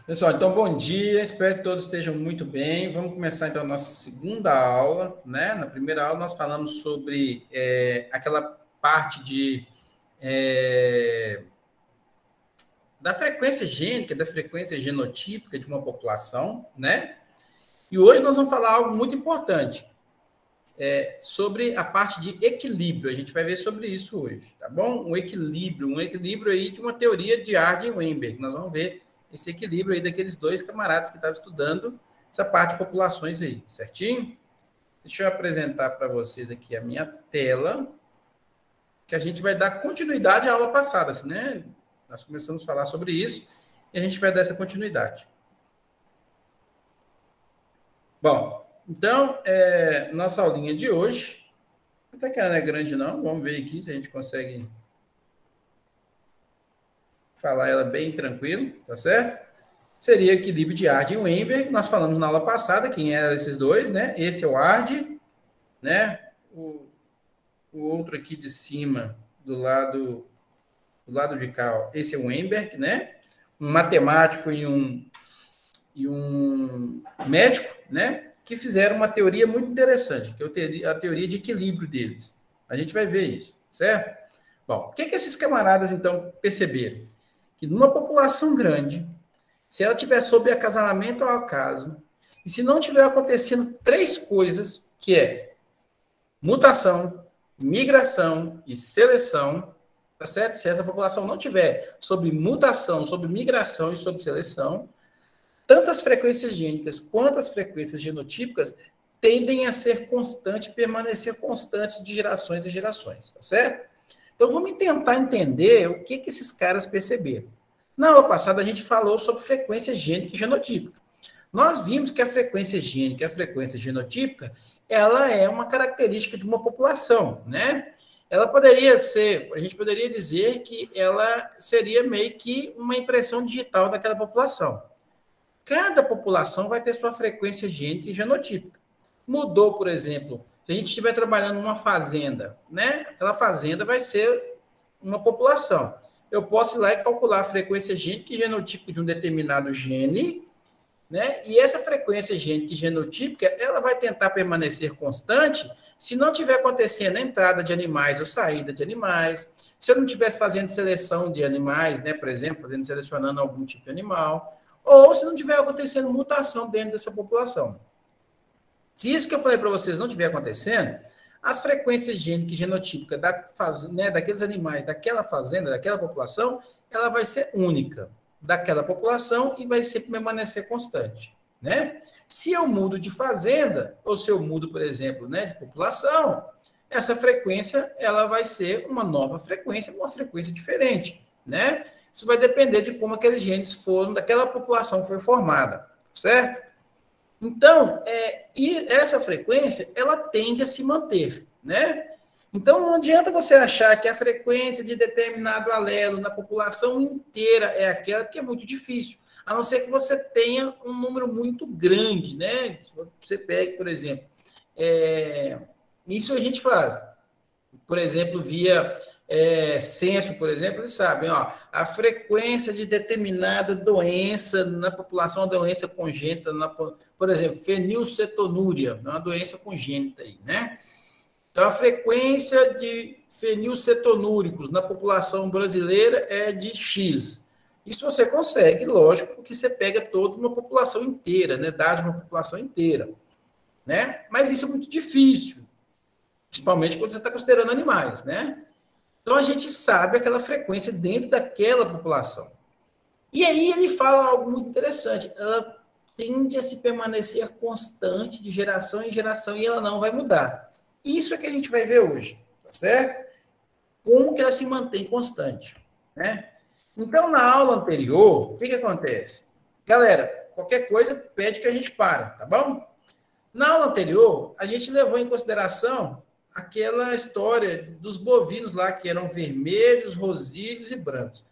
Pessoal, então bom dia, espero que todos estejam muito bem. Vamos começar então a nossa segunda aula, né? Na primeira aula nós falamos sobre aquela parte da frequência gênica, da frequência genotípica de uma população, né? E hoje nós vamos falar algo muito importante, sobre a parte de equilíbrio. A gente vai ver sobre isso hoje, tá bom? Um equilíbrio aí de uma teoria de Arden e Weinberg. Nós vamos ver esse equilíbrio aí daqueles dois camaradas que estavam estudando essa parte de populações aí, certinho? Deixa eu apresentar para vocês aqui a minha tela, que a gente vai dar continuidade à aula passada, assim, né? Nós começamos a falar sobre isso e a gente vai dar essa continuidade. Bom, então, nossa aulinha de hoje, até que ela não é grande não, vamos ver aqui se a gente consegue falar ela bem tranquilo, tá certo? Seria equilíbrio de Arden e Weinberg, nós falamos na aula passada, quem eram esses dois, né? Esse é o Arden, né? O outro aqui de cima, do lado de cá, ó, esse é o Weinberg, né? Um matemático e um médico, né? Que fizeram uma teoria muito interessante, que é a teoria de equilíbrio deles. A gente vai ver isso, certo? Bom, o que esses camaradas, então, perceberam? Que numa população grande, se ela tiver sob acasalamento ao acaso, e se não tiver acontecendo três coisas, que é mutação, migração e seleção, tá certo? Se essa população não tiver sobre mutação, sobre migração e sobre seleção, tanto as frequências gênicas quanto as frequências genotípicas tendem a ser constantes, permanecer constantes de gerações em gerações, tá certo? Então, vamos tentar entender o que esses caras perceberam. Na aula passada, a gente falou sobre frequência gênica e genotípica. Nós vimos que a frequência gênica e a frequência genotípica, ela é uma característica de uma população, né? Ela poderia ser, a gente poderia dizer que ela seria meio que uma impressão digital daquela população. Cada população vai ter sua frequência gênica e genotípica. Mudou, por exemplo, se a gente estiver trabalhando numa fazenda, né? Aquela fazenda vai ser uma população. Eu posso ir lá e calcular a frequência gênica e genotípica de um determinado gene, né? E essa frequência gênica e genotípica, ela vai tentar permanecer constante se não estiver acontecendo a entrada de animais ou saída de animais, se eu não estivesse fazendo seleção de animais, né? Por exemplo, selecionando algum tipo de animal, ou se não estiver acontecendo mutação dentro dessa população. Se isso que eu falei para vocês não estiver acontecendo, as frequências gênica e genotípica daqueles animais, daquela fazenda, daquela população, ela vai ser única daquela população e vai sempre permanecer constante, né? Se eu mudo de fazenda, ou se eu mudo, por exemplo, né, de população, essa frequência ela vai ser uma nova frequência, uma frequência diferente, né? Isso vai depender de como aqueles genes foram, daquela população foi formada, certo? Então, e essa frequência, ela tende a se manter, né? Então, não adianta você achar que a frequência de determinado alelo na população inteira é aquela, que é muito difícil, a não ser que você tenha um número muito grande, né? Você pegue, por exemplo, isso a gente faz, por exemplo, via censo, por exemplo, eles sabem, ó, a frequência de determinada doença na população, uma doença congênita, por exemplo, fenilcetonúria, uma doença congênita aí, né? Então, a frequência de fenilcetonúricos na população brasileira é de X. Isso você consegue, lógico, porque você pega toda uma população inteira, né? Dados de uma população inteira, né? Mas isso é muito difícil, principalmente quando você está considerando animais, né? Então, a gente sabe aquela frequência dentro daquela população. E aí ele fala algo muito interessante. Ela tende a se permanecer constante de geração em geração e ela não vai mudar. Isso é que a gente vai ver hoje, tá certo? Como que ela se mantém constante, né? Então, na aula anterior, o que acontece? Galera, qualquer coisa pede que a gente pare, tá bom? Na aula anterior, a gente levou em consideração aquela história dos bovinos lá, que eram vermelhos, rosilhos e brancos.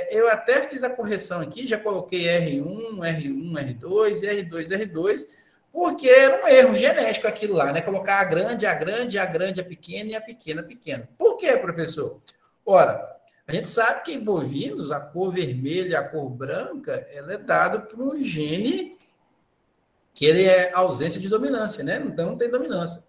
Eu até fiz a correção aqui, já coloquei R1, R1, R2, R2, R2, porque era um erro genético aquilo lá, né? Colocar a grande, a pequena e a pequena, a pequena. Por quê, professor? Ora, A gente sabe que em bovinos, a cor vermelha e a cor branca, ela é dada por um gene que ele é ausência de dominância, né? Então, não tem dominância.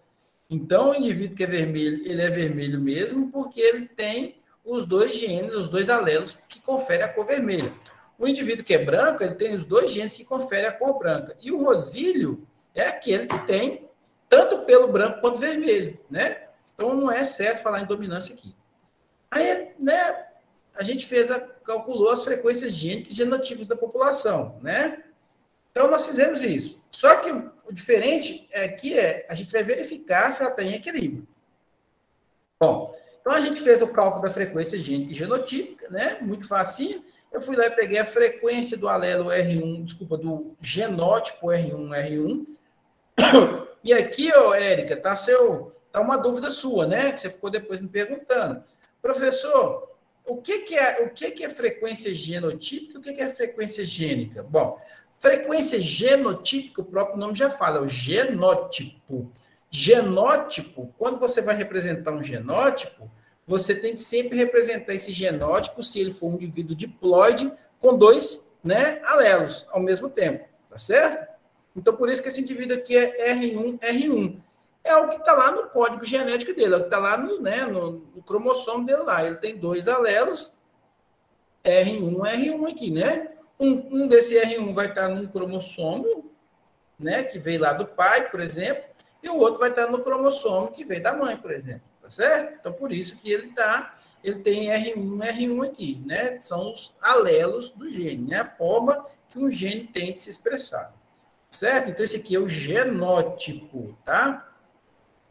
Então, o indivíduo que é vermelho, ele é vermelho mesmo porque ele tem os dois genes, os dois alelos que conferem a cor vermelha. O indivíduo que é branco, ele tem os dois genes que conferem a cor branca. E o rosílio é aquele que tem tanto pelo branco quanto vermelho, né? Então, não é certo falar em dominância aqui. Aí, né, a gente calculou as frequências gênicas e genotípicas da população, né? Então, nós fizemos isso. Só que o diferente aqui a gente vai verificar se ela está em equilíbrio. Bom, então a gente fez o cálculo da frequência gênica e genotípica, né? Muito facinho. Eu fui lá e peguei a frequência do alelo R1, desculpa, do genótipo R1. E aqui, Érica, tá uma dúvida sua, né? Que você ficou depois me perguntando. Professor, o que é frequência genotípica e o que é frequência gênica? Bom, frequência genotípica, o próprio nome já fala, é o genótipo. Genótipo, quando você vai representar um genótipo, você tem que sempre representar esse genótipo se ele for um indivíduo diploide com dois, né, alelos ao mesmo tempo, tá certo? Então, por isso que esse indivíduo aqui é R1. É o que está lá no código genético dele, é o que está lá no cromossomo dele lá. Ele tem dois alelos, R1 aqui, né? Um desse R1 vai estar num cromossomo, né, que veio lá do pai, por exemplo, e o outro vai estar no cromossomo que veio da mãe, por exemplo, tá certo? Então, por isso que ele tem R1 aqui, né? São os alelos do gene, né? A forma que um gene tem de se expressar, certo? Então, esse aqui é o genótipo, tá?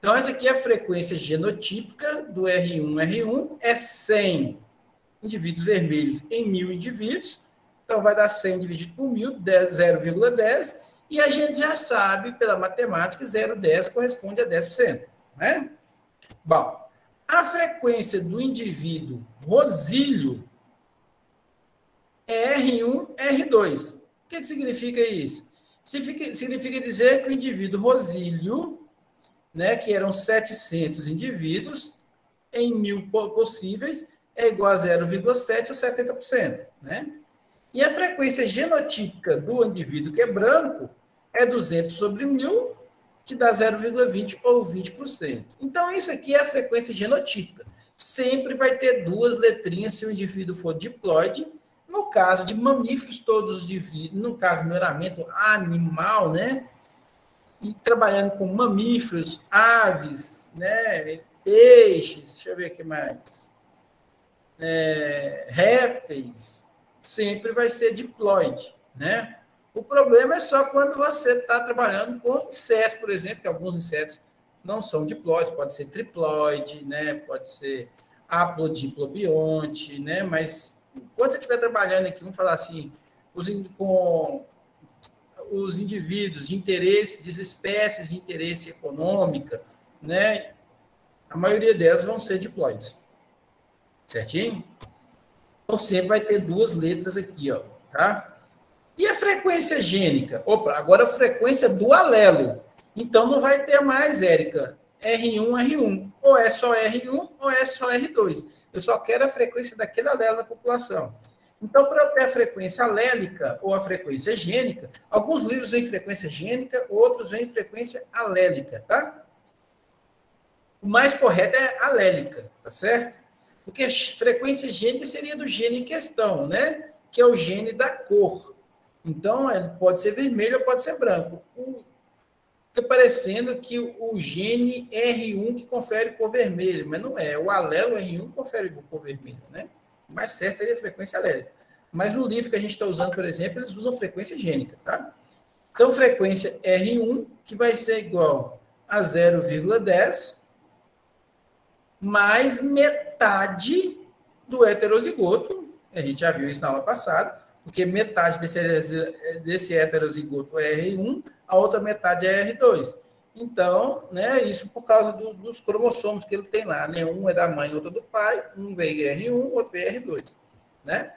Então, essa aqui é a frequência genotípica do R1, é 100 indivíduos vermelhos em 1.000 indivíduos. Então, vai dar 100 dividido por 1.000, 0,10. E a gente já sabe, pela matemática, 0,10 corresponde a 10%. Né? Bom, a frequência do indivíduo rosílio é R1, R2. O que significa isso? Significa dizer que o indivíduo rosílio, né, que eram 700 indivíduos, em 1.000 possíveis, é igual a 0,7 ou 70%. Né? E a frequência genotípica do indivíduo que é branco é 200 sobre 1.000, que dá 0,20 ou 20%. Então, isso aqui é a frequência genotípica. Sempre vai ter duas letrinhas se o indivíduo for diploide. No caso de mamíferos, todos os indivíduos, no caso do melhoramento animal, né? E trabalhando com mamíferos, aves, né? Peixes, deixa eu ver o que mais. Répteis, sempre vai ser diploide, né? O problema é só quando você está trabalhando com insetos, por exemplo, que alguns insetos não são diploide, pode ser triploide, né? Pode ser haplodiplobionte, né? Mas quando você estiver trabalhando aqui, vamos falar assim, com os indivíduos de interesse, de espécies de interesse econômica, né? A maioria delas vão ser diploides. Certinho? Então, sempre vai ter duas letras aqui, ó, tá? E a frequência gênica? Opa, agora a frequência do alelo. Então, não vai ter mais, Érica, R1. Ou é só R1 ou é só R2. Eu só quero a frequência daquele alelo da população. Então, para eu ter a frequência alélica ou a frequência gênica, alguns livros vêm frequência gênica, outros vêm frequência alélica, tá? O mais correto é alélica, tá certo? Porque frequência gênica seria do gene em questão, né? Que é o gene da cor. Então, ele pode ser vermelho ou pode ser branco. Fica parecendo que o gene R1 que confere cor vermelha, mas não é. O alelo R1 confere cor vermelha, né? O mais certo seria a frequência alélica. Mas no livro que a gente está usando, por exemplo, eles usam frequência gênica, tá? Então, frequência R1, que vai ser igual a 0,10 mais metade do heterozigoto. A gente já viu isso na aula passada, porque metade desse heterozigoto é R1, a outra metade é R2. Então, né, isso por causa dos cromossomos que ele tem lá, né? Um é da mãe, outro do pai, um veio R1, outro veio R2, né?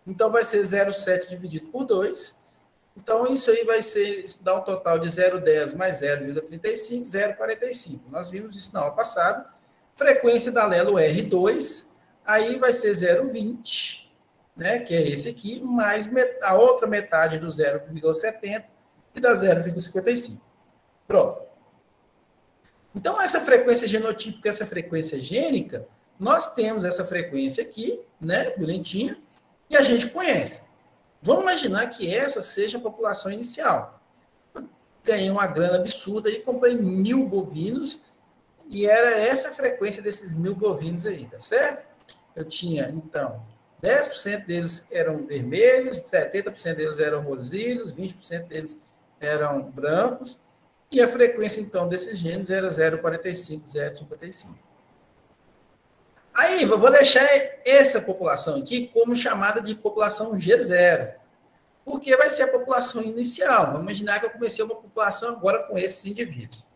Então, vai ser 0,7 dividido por 2. Então, isso aí vai dar um total de 0,10 mais 0,35, 0,45. Nós vimos isso na aula passada. Frequência da alelo R2 Aí vai ser 0,20, né, que é esse aqui, mais a outra metade do 0,70 e da 0,55. Pronto. Então, essa frequência genotípica, essa frequência gênica, nós temos essa frequência aqui, né, bonitinha, e a gente conhece. Vamos imaginar que essa seja a população inicial. Ganhei uma grana absurda e comprei 1.000 bovinos, e era essa a frequência desses 1.000 bovinos aí, tá certo? Eu tinha, então, 10% deles eram vermelhos, 70% deles eram rosilhos, 20% deles eram brancos, e a frequência, então, desses genes era 0,45, 0,55. Aí, eu vou deixar essa população aqui como chamada de população G0, porque vai ser a população inicial. Vamos imaginar que eu comecei uma população agora com esses indivíduos. O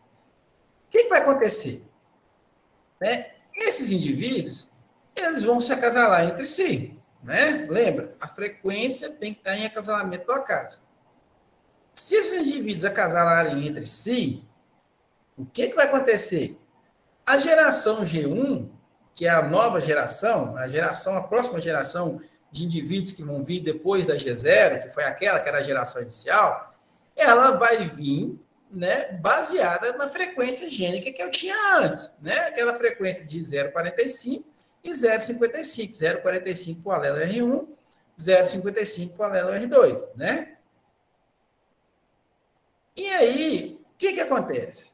que vai acontecer? Né? Esses indivíduos, eles vão se acasalar entre si. Né? Lembra? A frequência tem que estar em acasalamento do acaso. Se esses indivíduos acasalarem entre si, o que vai acontecer? A geração G1, que é a nova geração, a próxima geração de indivíduos que vão vir depois da G0, que foi aquela que era a geração inicial, ela vai vir, né, baseada na frequência gênica que eu tinha antes, né? Aquela frequência de 0,45 e 0,55. 0,45 para o alelo R1, 0,55 para o alelo R2, né? E aí, o que acontece?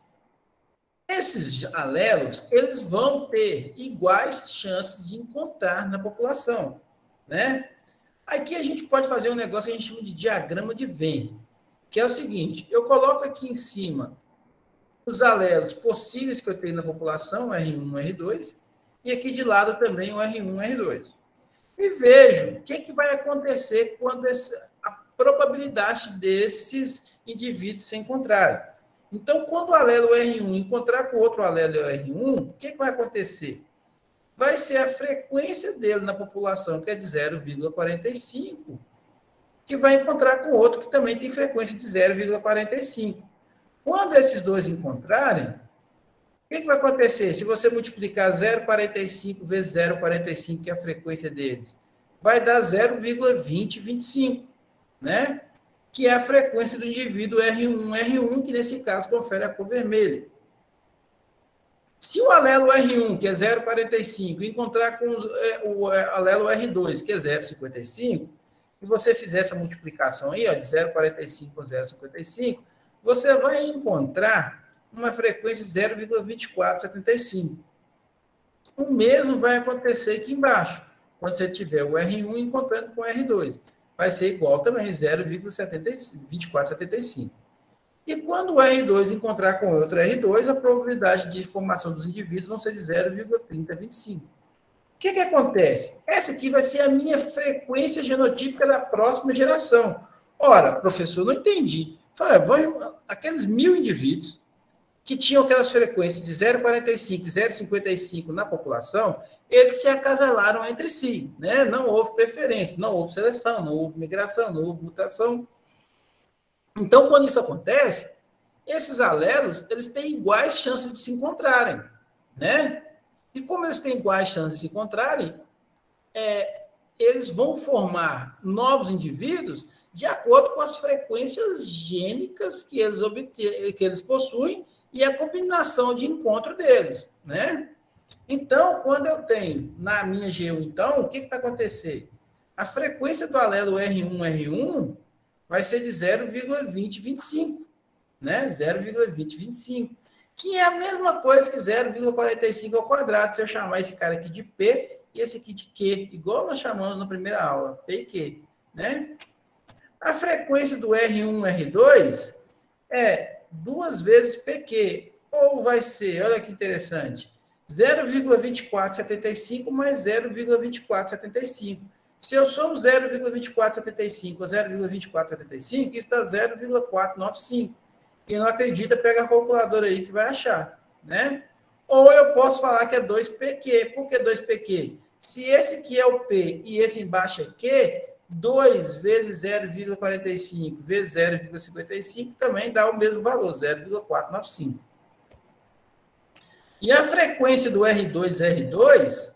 Esses alelos, eles vão ter iguais chances de encontrar na população, né? Aqui a gente pode fazer um negócio que a gente chama de diagrama de Venn, que é o seguinte, eu coloco aqui em cima os alelos possíveis que eu tenho na população, R1, R2, e aqui de lado também o R1, R2. E vejo o que vai acontecer quando a probabilidade desses indivíduos se encontrarem. Então, quando o alelo R1 encontrar com outro alelo R1, o que vai acontecer? Vai ser a frequência dele na população, que é de 0,45, que vai encontrar com outro que também tem frequência de 0,45. Quando esses dois encontrarem, o que vai acontecer? Se você multiplicar 0,45 vezes 0,45, que é a frequência deles, vai dar 0,2025, né? Que é a frequência do indivíduo R1, que nesse caso confere a cor vermelha. Se o alelo R1, que é 0,45, encontrar com o alelo R2, que é 0,55, e você fizer essa multiplicação aí, ó, de 0,45 com 0,55, você vai encontrar uma frequência de 0,2475. O mesmo vai acontecer aqui embaixo, quando você tiver o R1 encontrando com o R2. Vai ser igual também, 0,2475. E quando o R2 encontrar com outro R2, a probabilidade de formação dos indivíduos vão ser de 0,3025. O que acontece? Essa aqui vai ser a minha frequência genotípica da próxima geração. Ora, professor, não entendi. Aqueles 1.000 indivíduos que tinham aquelas frequências de 0,45 e 0,55 na população, eles se acasalaram entre si, né? Não houve preferência, não houve seleção, não houve migração, não houve mutação. Então, quando isso acontece, esses alelos, eles têm iguais chances de se encontrarem, né? E como eles têm iguais chances de se encontrarem, eles vão formar novos indivíduos de acordo com as frequências gênicas que eles possuem e a combinação de encontro deles, né? Então, quando eu tenho na minha G1, então, o que vai acontecer? A frequência do alelo R1 vai ser de 0,2025, né? 0,2025, que é a mesma coisa que 0,45 ao quadrado, se eu chamar esse cara aqui de P e esse aqui de Q, igual nós chamamos na primeira aula, P e Q, né? A frequência do R1, R2 é 2 vezes PQ, ou vai ser, olha que interessante, 0,2475 mais 0,2475. Se eu somo 0,2475 a 0,2475, isso dá 0,495. Quem não acredita, pega a calculadora aí que vai achar, né? Ou eu posso falar que é 2PQ. Por que 2PQ? Se esse aqui é o P e esse embaixo é Q, 2 vezes 0,45 vezes 0,55 também dá o mesmo valor, 0,495. E a frequência do R2,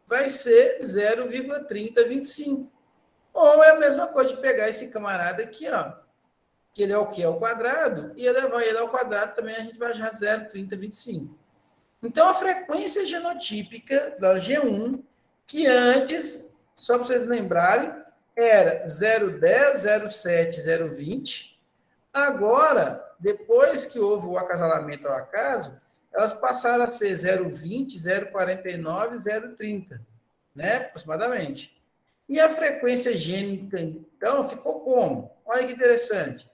vai ser 0,3025. Ou é a mesma coisa de pegar esse camarada aqui, ó, que ele é o que? É o quadrado, e elevar ele ao quadrado também a gente vai achar 0,3025. Então, a frequência genotípica da G1, que antes, só para vocês lembrarem, era 0,10, 0,7, 0,20. Agora, depois que houve o acasalamento ao acaso, elas passaram a ser 0,20, 0,49, 0,30, né? Aproximadamente. E a frequência gênica, então, ficou como? Olha que interessante.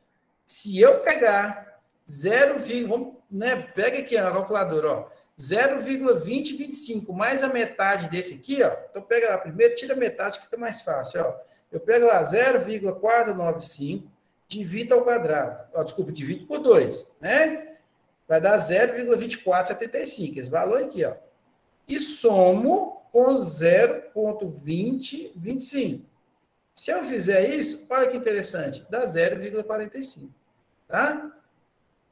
Se eu pegar 0, vamos, né? Pega aqui a calculadora, ó. 0,2025 mais a metade desse aqui, ó. Então, pega lá primeiro, tira a metade que fica mais fácil, ó. Eu pego lá 0,495, divido ao quadrado. Ó, desculpa, divido por 2, né? Vai dar 0,2475, esse valor aqui, ó. E somo com 0,2025. Se eu fizer isso, olha que interessante, dá 0,45, tá?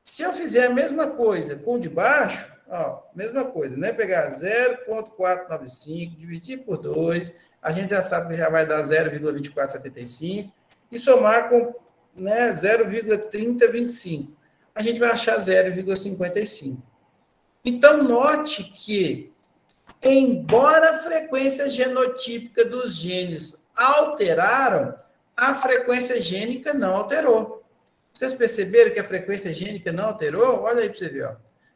Se eu fizer a mesma coisa com o de baixo, ó, mesma coisa, né? Pegar 0,495, dividir por 2, a gente já sabe que já vai dar 0,2475, e somar com, né, 0,3025. A gente vai achar 0,55. Então, note que, embora a frequência genotípica dos genes alteraram, a frequência gênica não alterou. Vocês perceberam que a frequência gênica não alterou? Olha aí para você ver, ó.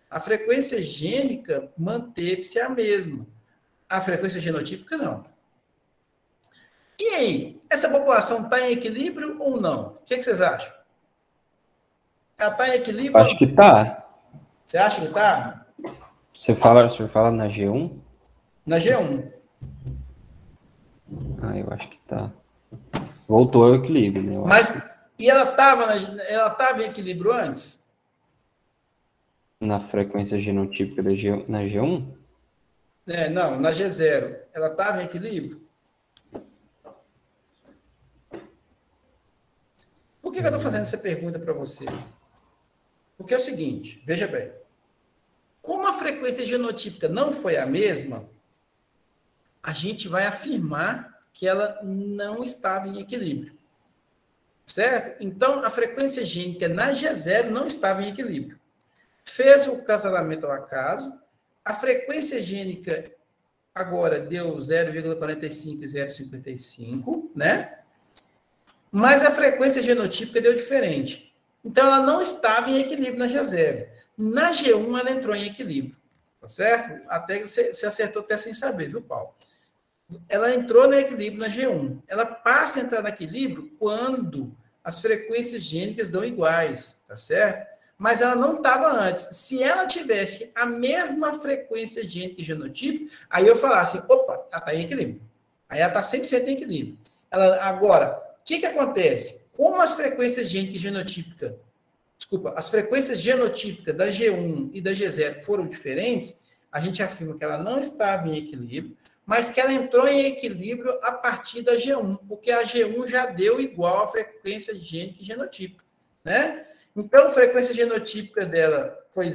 A frequência gênica manteve-se a mesma. A frequência genotípica, não. E aí? Essa população está em equilíbrio ou não? O que vocês acham? Ela está em equilíbrio? Acho que está. Você acha que está? O senhor fala na G1? Na G1. Ah, eu acho que está. Voltou ao equilíbrio, né? Mas, e ela estava em equilíbrio antes? Na frequência genotípica na G1? Não, na G0. Ela estava em equilíbrio? Por que eu estou fazendo essa pergunta para vocês? Porque é o seguinte, veja bem. Como a frequência genotípica não foi a mesma, a gente vai afirmar que ela não estava em equilíbrio. Certo? Então, a frequência gênica na G0 não estava em equilíbrio. Fez o acasalamento ao acaso, a frequência gênica agora deu 0,45 e 0,55, né? Mas a frequência genotípica deu diferente. Então, ela não estava em equilíbrio na G0. Na G1, ela entrou em equilíbrio. Tá certo? Até que você acertou até sem saber, viu, Paulo? Ela entrou no equilíbrio na G1. Ela passa a entrar no equilíbrio quando as frequências gênicas dão iguais, tá certo? Mas ela não estava antes. Se ela tivesse a mesma frequência gênica e genotípica, aí eu falasse, opa, ela está em equilíbrio. Aí ela está 100% em equilíbrio. Agora, o que acontece? Como as frequências gênica e genotípica, as frequências genotípicas da G1 e da G0 foram diferentes, a gente afirma que ela não estava em equilíbrio, mas que ela entrou em equilíbrio a partir da G1, porque a G1 já deu igual à frequência gênica e genotípica, né? Então, a frequência genotípica dela foi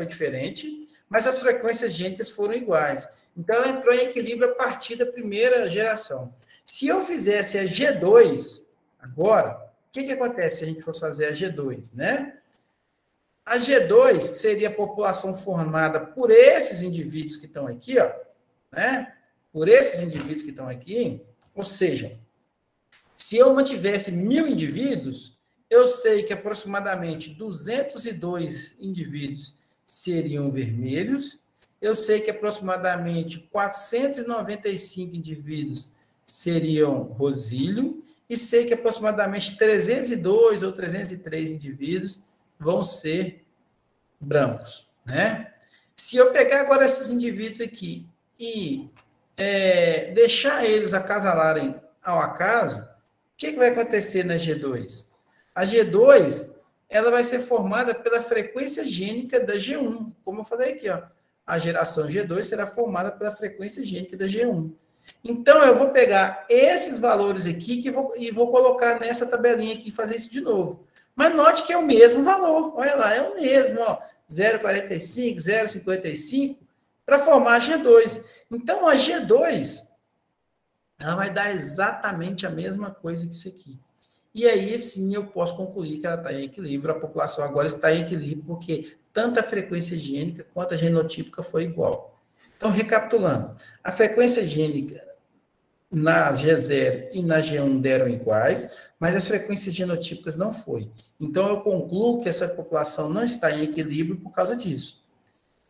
diferente, mas as frequências gênicas foram iguais. Então, ela entrou em equilíbrio a partir da primeira geração. Se eu fizesse a G2 agora, o que acontece se a gente fosse fazer a G2, né? A G2 seria a população formada por esses indivíduos que estão aqui, ó, né? Por esses indivíduos que estão aqui, ou seja, se eu mantivesse 1.000 indivíduos, eu sei que aproximadamente 202 indivíduos seriam vermelhos, eu sei que aproximadamente 495 indivíduos seriam rosilho, e sei que aproximadamente 302 ou 303 indivíduos vão ser brancos, né? Se eu pegar agora esses indivíduos aqui e deixar eles acasalarem ao acaso, o que vai acontecer na G2? A G2 ela vai ser formada pela frequência gênica da G1, como eu falei aqui, ó. A geração G2 será formada pela frequência gênica da G1. Então, eu vou pegar esses valores aqui e vou colocar nessa tabelinha aqui e fazer isso de novo. Mas note que é o mesmo valor. Olha lá, é o mesmo, ó. 0,45, 0,55. para formar a G2. Então, a G2, ela vai dar exatamente a mesma coisa que isso aqui. E aí, sim, eu posso concluir que ela está em equilíbrio. A população agora está em equilíbrio, porque tanto a frequência gênica quanto a genotípica foi igual. Então, recapitulando, a frequência gênica na G0 e na G1 deram iguais, mas as frequências genotípicas não foi. Então, eu concluo que essa população não está em equilíbrio por causa disso.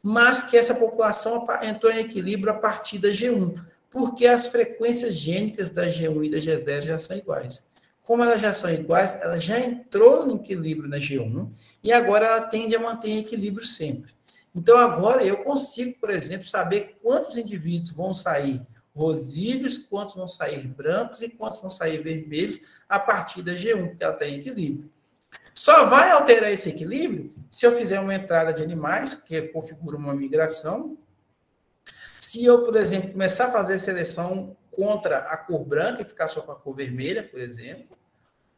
Mas que essa população entrou em equilíbrio a partir da G1, porque as frequências gênicas da G1 e da G0 já são iguais. Como elas já são iguais, ela já entrou no equilíbrio na G1 e agora ela tende a manter em equilíbrio sempre. Então, agora eu consigo, por exemplo, saber quantos indivíduos vão sair rosídeos, quantos vão sair brancos e quantos vão sair vermelhos a partir da G1, porque ela está em equilíbrio. Só vai alterar esse equilíbrio se eu fizer uma entrada de animais, que configura uma migração. Se eu, por exemplo, começar a fazer seleção contra a cor branca e ficar só com a cor vermelha, por exemplo,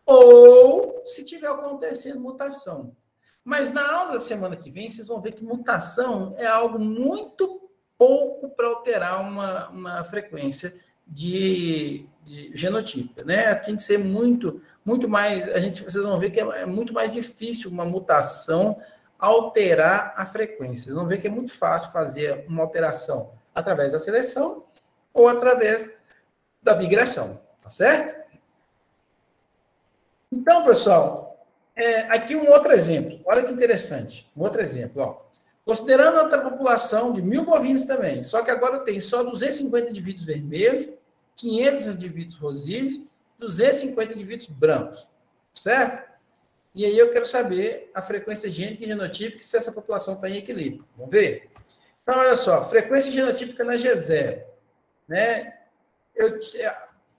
ou se tiver acontecendo mutação. Mas na aula da semana que vem, vocês vão ver que mutação é algo muito pouco para alterar uma frequência de genotípica, né? Tem que ser muito mais. Vocês vão ver que é muito mais difícil uma mutação alterar a frequência. Vocês vão ver que é muito fácil fazer uma alteração através da seleção ou através da migração, tá certo? Então, pessoal, aqui um outro exemplo. Olha que interessante. Um outro exemplo, ó. Considerando outra população de 1.000 bovinos também, só que agora tem só 250 indivíduos vermelhos, 500 indivíduos rosídeos, 250 indivíduos brancos, certo? E aí eu quero saber a frequência gênica e genotípica se essa população está em equilíbrio. Vamos ver? Então, olha só, frequência genotípica na G0, né?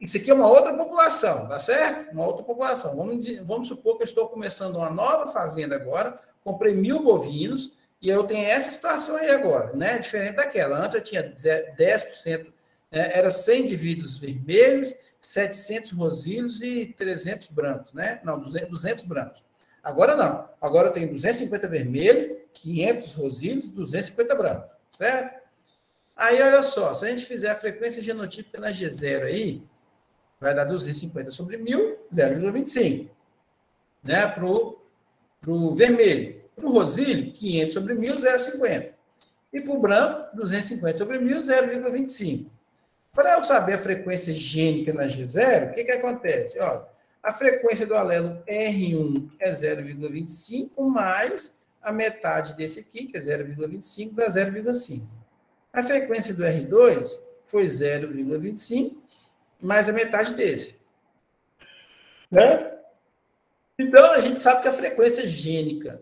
Isso aqui é uma outra população, tá certo? Uma outra população. Vamos supor que eu estou começando uma nova fazenda agora, comprei 1.000 bovinos, e eu tenho essa situação aí agora, né? Diferente daquela. Antes eu tinha 10%, era 100 indivíduos vermelhos, 700 rosíleos e 300 brancos, né? Não, 200 brancos. Agora não. Agora eu tenho 250 vermelhos, 500 rosíleos, 250 brancos, certo? Aí, olha só, se a gente fizer a frequência genotípica na G0 aí, vai dar 250 sobre 1.000, 0,25, né? Para o vermelho. Para o rosílio, 500 sobre 1.000, 0,50. E para o branco, 250 sobre 1.000, 0,25. Para eu saber a frequência gênica na G0, o que acontece? Ó, a frequência do alelo R1 é 0,25, mais a metade desse aqui, que é 0,25, dá 0,5. A frequência do R2 foi 0,25, mais a metade desse. Né? Então, a gente sabe que a frequência gênica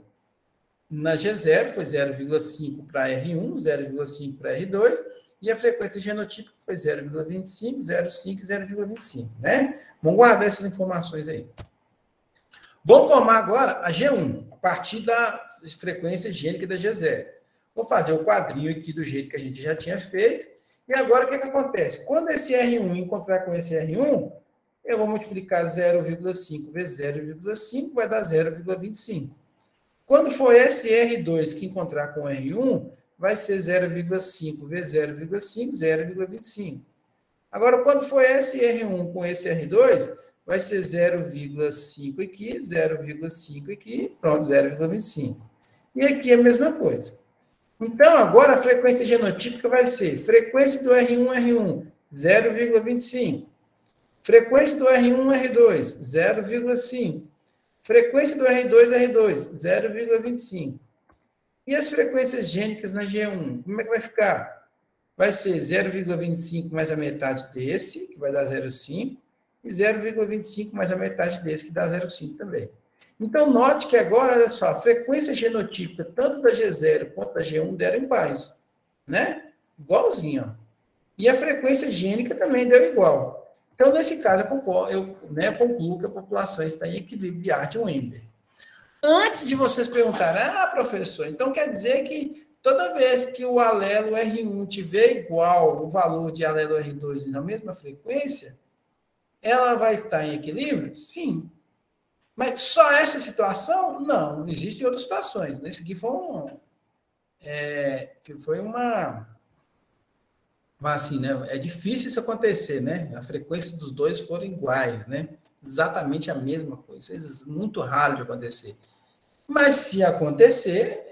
na G0 foi 0,5 para R1, 0,5 para R2, e a frequência genotípica foi 0,25, 0,5 e 0,25, né? Vamos guardar essas informações aí. Vamos formar agora a G1, a partir da frequência gênica da G0. Vou fazer o quadrinho aqui do jeito que a gente já tinha feito. E agora, o que acontece? Quando esse R1 encontrar com esse R1, eu vou multiplicar 0,5 vezes 0,5, vai dar 0,25. Quando for esse R2 que encontrar com o R1, vai ser 0,5 vezes 0,5, 0,25. Agora, quando for esse R1 com esse R2, vai ser 0,5 aqui, 0,5 aqui, pronto, 0,25. E aqui é a mesma coisa. Então, agora a frequência genotípica vai ser frequência do R1, 0,25. Frequência do R1, 0,5. Frequência do R2, 0,25. E as frequências gênicas na G1? Como é que vai ficar? Vai ser 0,25 mais a metade desse, que vai dar 0,5, e 0,25 mais a metade desse, que dá 0,5 também. Então, note que agora, olha só, a frequência genotípica, tanto da G0 quanto da G1, deram iguais, né? Igualzinho, ó. E a frequência gênica também deu igual. Então, nesse caso, eu concluo que a população está em equilíbrio de Artin-Weinberg. Antes de vocês perguntarem, professor, então quer dizer que toda vez que o alelo R1 tiver igual o valor de alelo R2 na mesma frequência, ela vai estar em equilíbrio? Sim. Mas só essa situação? Não, existem outras situações. Esse aqui foi Mas assim, né? É difícil isso acontecer, né? A frequência dos dois foram iguais, né? Exatamente a mesma coisa. Isso é muito raro de acontecer. Mas se acontecer,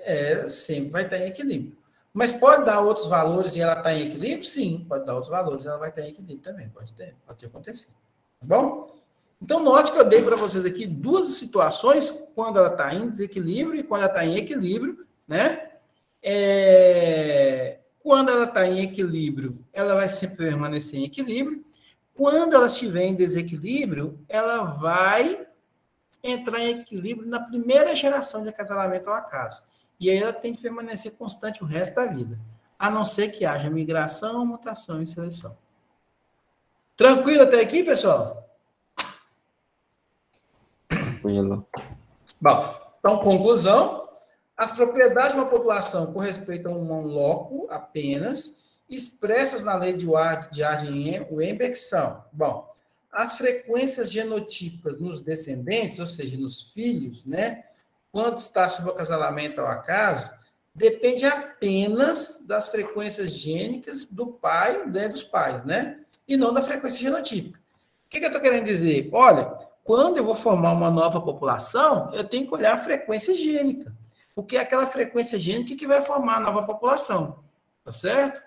sempre vai estar em equilíbrio. Mas pode dar outros valores e ela está em equilíbrio? Sim, pode dar outros valores e ela vai estar em equilíbrio também. Pode acontecer. Tá bom? Então, note que eu dei para vocês aqui duas situações, quando ela está em desequilíbrio e quando ela está em equilíbrio, né? Quando ela está em equilíbrio, ela vai sempre permanecer em equilíbrio. Quando ela estiver em desequilíbrio, ela vai entrar em equilíbrio na primeira geração de acasalamento ao acaso. E aí ela tem que permanecer constante o resto da vida, a não ser que haja migração, mutação e seleção. Tranquilo até aqui, pessoal? Tranquilo. Bom, então, conclusão. As propriedades de uma população com respeito a um loco apenas, expressas na lei de Arden-Weinberg são, bom, as frequências genotípicas nos descendentes, ou seja, nos filhos, né, quando está sob acasalamento ao acaso, depende apenas das frequências gênicas do pai, né, dos pais, né, e não da frequência genotípica. O que eu estou querendo dizer? Olha, quando eu vou formar uma nova população, eu tenho que olhar a frequência gênica, porque é aquela frequência gênica que vai formar a nova população, tá certo?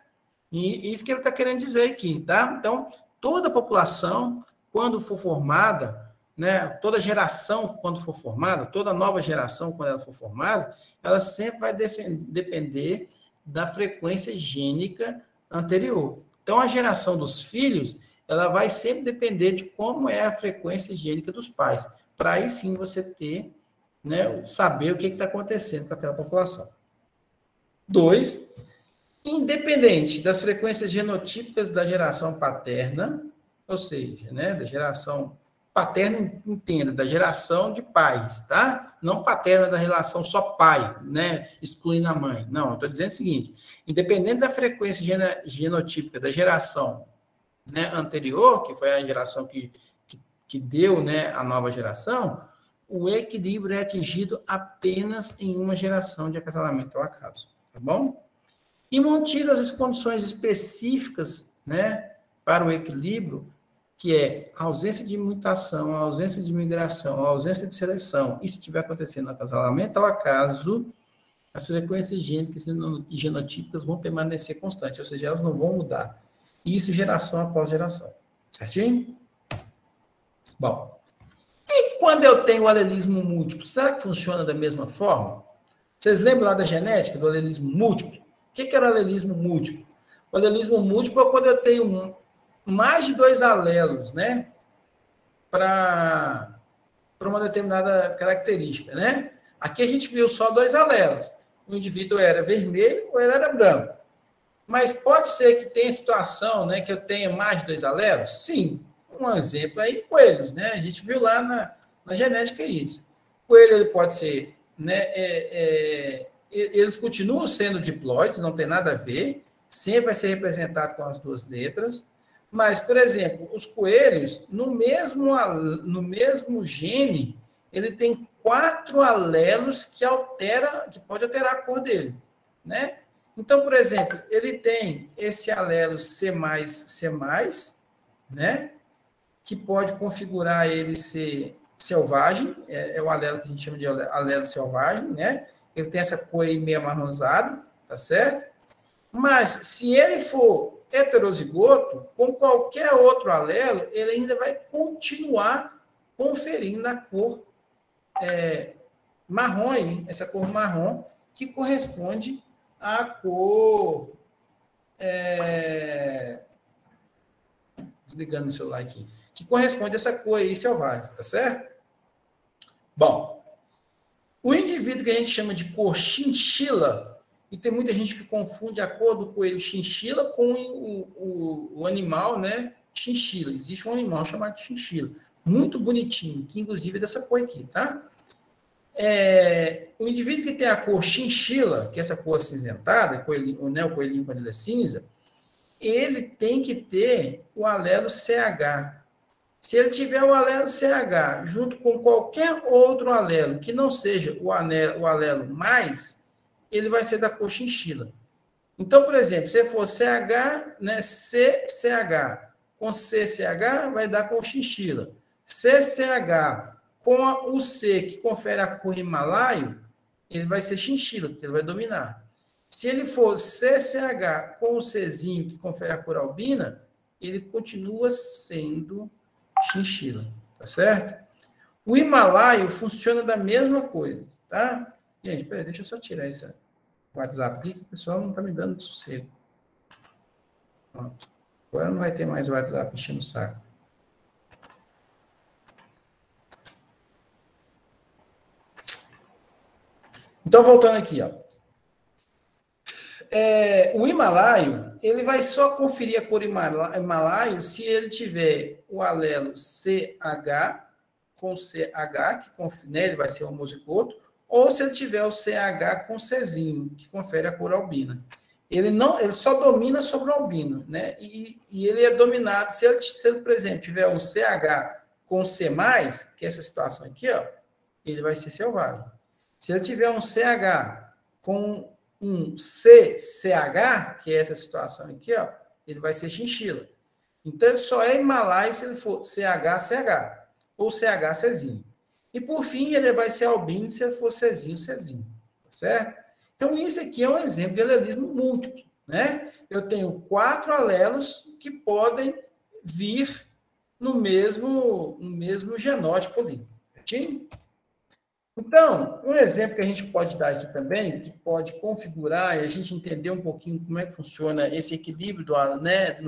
E isso que ele está querendo dizer aqui, tá? Então, toda população, quando for formada, né, toda geração, quando for formada, toda nova geração, quando ela for formada, ela sempre vai depender da frequência gênica anterior. Então, a geração dos filhos, ela vai sempre depender de como é a frequência gênica dos pais, para aí sim você ter, né, saber o que está acontecendo com aquela população. 2, independente das frequências genotípicas da geração paterna, ou seja, né, da geração paterna, entenda, da geração de pais, tá? Não paterna da relação só pai, né, excluindo a mãe. Não, eu estou dizendo o seguinte, independente da frequência genotípica da geração, né, anterior, que foi a geração que deu, né, a nova geração, o equilíbrio é atingido apenas em uma geração de acasalamento ao acaso, tá bom? E mantidas as condições específicas, né, para o equilíbrio, que é a ausência de mutação, a ausência de migração, a ausência de seleção, e se estiver acontecendo no acasalamento ao acaso, as frequências gênicas e genotípicas vão permanecer constantes, ou seja, elas não vão mudar. Isso geração após geração. Certinho? Bom, e quando eu tenho o alelismo múltiplo, será que funciona da mesma forma? Vocês lembram lá da genética, do alelismo múltiplo? O que era o alelismo múltiplo? O alelismo múltiplo é quando eu tenho mais de 2 alelos, né? Para uma determinada característica, né? Aqui a gente viu só 2 alelos. O indivíduo era vermelho ou ele era branco. Mas pode ser que tenha situação, né, que eu tenha mais de 2 alelos? Sim. Um exemplo aí, coelhos, né? A gente viu lá na genética isso. Coelho, ele pode ser, né, eles continuam sendo diploides, não tem nada a ver, sempre vai ser representado com as 2 letras, mas, por exemplo, os coelhos, no mesmo gene, ele tem 4 alelos que pode alterar a cor dele, né? Então, por exemplo, ele tem esse alelo C+, né? Que pode configurar ele ser selvagem, é o alelo que a gente chama de alelo selvagem, né? Ele tem essa cor aí meio amarronzada, tá certo? Mas, se ele for heterozigoto, com qualquer outro alelo, ele ainda vai continuar conferindo a cor marrom, aí, essa cor marrom, que corresponde à cor... Desligando o celular aqui. Que corresponde a essa cor aí selvagem, tá certo? Bom, o indivíduo que a gente chama de cor chinchila, e tem muita gente que confunde a cor do coelho chinchila com o animal, né, chinchila. Existe um animal chamado de chinchila, muito bonitinho, que inclusive é dessa cor aqui, tá? O indivíduo que tem a cor chinchila, que é essa cor acinzentada, né, o coelhinho quando ele é cinza, ele tem que ter o alelo CH. Se ele tiver o alelo CH junto com qualquer outro alelo que não seja o alelo mais, ele vai ser da cor chinchila. Então, por exemplo, se for CH, né, CCH com CCH vai dar com chinchila. CCH com o C, que confere a cor himalaio, ele vai ser chinchila, porque ele vai dominar. Se ele for CCH com o Czinho, que confere a cor albina, ele continua sendo chinchila, tá certo? O himalaio funciona da mesma coisa, tá? Gente, peraí, deixa eu só tirar esse WhatsApp aqui, que o pessoal não tá me dando sossego. Pronto. Agora não vai ter mais o WhatsApp enchendo o saco. Então, voltando aqui, ó. O himalaio, ele vai só conferir a cor himalaio se ele tiver o alelo CH com CH, que né, ele vai ser homozigoto, ou se ele tiver o CH com Czinho, que confere a cor albina. Ele só domina sobre o albino, né? E ele é dominado, se ele, por exemplo, tiver um CH com C+, que é essa situação aqui, ó, ele vai ser selvagem. Se ele tiver um CH com um CCH, que é essa situação aqui, ó, ele vai ser chinchila. Então, ele só é himalaio se ele for CH ou CH-Czinho. E, por fim, ele vai ser albino se ele for Czinho, tá certo? Então, isso aqui é um exemplo de alelismo múltiplo, né? Eu tenho 4 alelos que podem vir no mesmo genótipo ali, certinho? Então, um exemplo que a gente pode dar aqui também, que pode configurar e a gente entender um pouquinho como é que funciona esse equilíbrio né,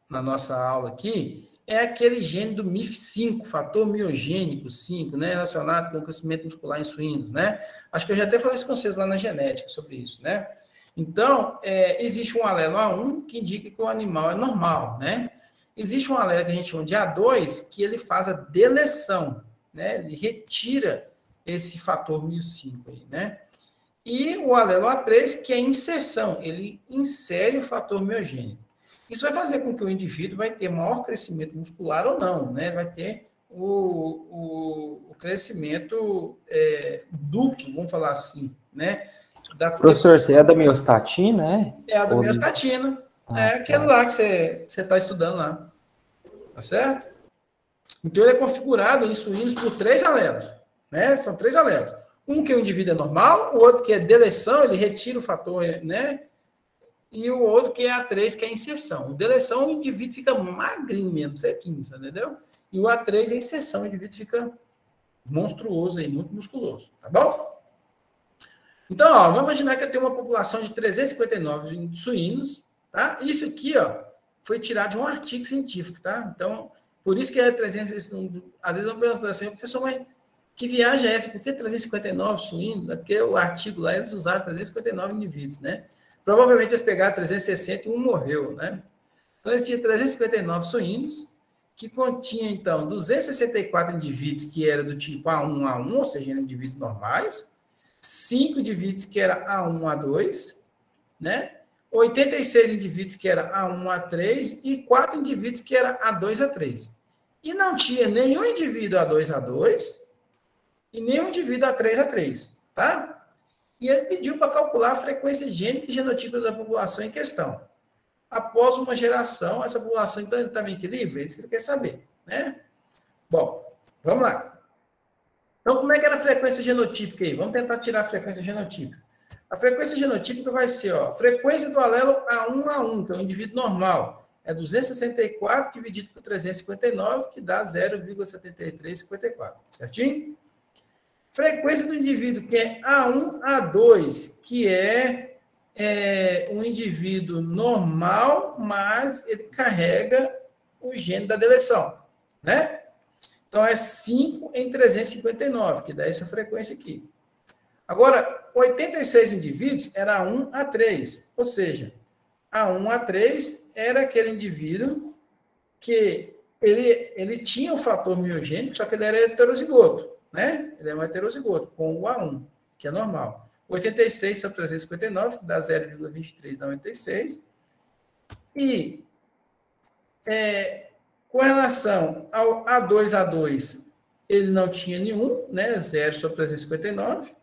na nossa aula aqui, é aquele gene do MIF5, fator miogênico 5, né, relacionado com o crescimento muscular em suínos, né? Acho que eu já até falei isso com vocês lá na genética sobre isso, né? Então, existe um alelo A1 que indica que o animal é normal, né? Existe um alelo que a gente chama de A2, que ele faz a deleção, né? Ele retira esse fator MIO5 aí, né? E o alelo A3, que é a inserção, ele insere o fator miogênico. Isso vai fazer com que o indivíduo vai ter maior crescimento muscular ou não, né? Vai ter o crescimento duplo, vamos falar assim, né? Professor, você é da miostatina, né? É a da miostatina. Aquele lá que você está estudando lá. Tá certo? Então, ele é configurado em suínos por 3 alelos, né? São 3 alelos. Um que o indivíduo é normal, o outro que é deleção, ele retira o fator, né? E o outro que é A3, que é a inserção. O deleção, o indivíduo fica magrinho mesmo, sequinho, entendeu? E o A3 é a inserção, o indivíduo fica monstruoso aí, muito musculoso, tá bom? Então, ó, vamos imaginar que eu tenho uma população de 359 suínos, tá? Isso aqui, ó, foi tirado de um artigo científico, tá? Então, por isso que é 300, às vezes eu pergunto assim, professor, mas que viagem é essa? Por que 359 suínos? É porque o artigo lá, eles usaram 359 indivíduos, né? Provavelmente eles pegaram 360 e um morreu, né? Então, eles tinham 359 suínos, que continha, então, 264 indivíduos que eram do tipo A1, ou seja, indivíduos normais, 5 indivíduos que eram A1, A2, né? 86 indivíduos que eram A1, A3 e 4 indivíduos que eram A2, A3. E não tinha nenhum indivíduo A2, A2 e nenhum indivíduo A3, A3, tá? E ele pediu para calcular a frequência gênica e genotípica da população em questão. Após uma geração, essa população então está em equilíbrio? É isso que ele quer saber, né? Bom, vamos lá. Então, como é que era a frequência genotípica aí? Vamos tentar tirar a frequência genotípica. A frequência genotípica vai ser, ó, frequência do alelo A1, que é o indivíduo normal. É 264 dividido por 359, que dá 0,7354. Certinho? Frequência do indivíduo que é A1, A2, que é um indivíduo normal, mas ele carrega o gene da deleção, né? Então, é 5 em 359, que dá essa frequência aqui. Agora, 86 indivíduos era A1, A3, ou seja, A1, A3 era aquele indivíduo que ele tinha o fator miogênico, só que ele era heterozigoto, né? Ele é um heterozigoto, com o A1, que é normal. 86 sobre 359, que dá 0,2396. E com relação ao A2, ele não tinha nenhum, né? 0 sobre 359.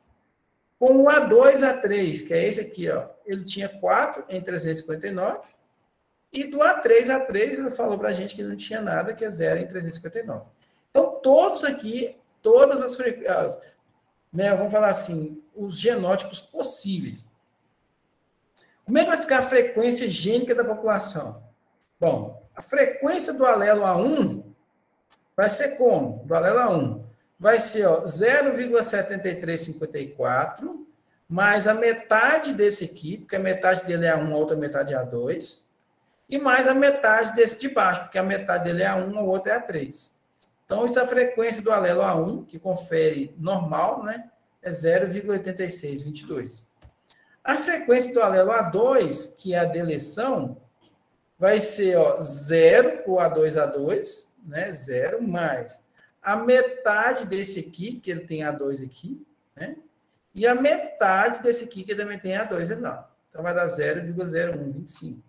com o A2, A3, que é esse aqui, ó, ele tinha 4 em 359, e do A3, A3, ele falou para a gente que não tinha nada, que é 0 em 359. Então, todos aqui, todas as frequências, né, vamos falar assim, os genótipos possíveis. Como é que vai ficar a frequência gênica da população? Bom, a frequência do alelo A1 vai ser como? Do alelo A1 vai ser 0,7354 mais a metade desse aqui, porque a metade dele é A1, a outra metade é A2, e mais a metade desse de baixo, porque a metade dele é A1, a outra é A3. Então, isso é a frequência do alelo A1, que confere normal, né? É 0,8622. A frequência do alelo A2, que é a deleção, vai ser 0 para o A2, né? 0, mais a metade desse aqui, que ele tem A2 aqui, né? E a metade desse aqui, que também tem A2 lá. Então, vai dar 0,0125.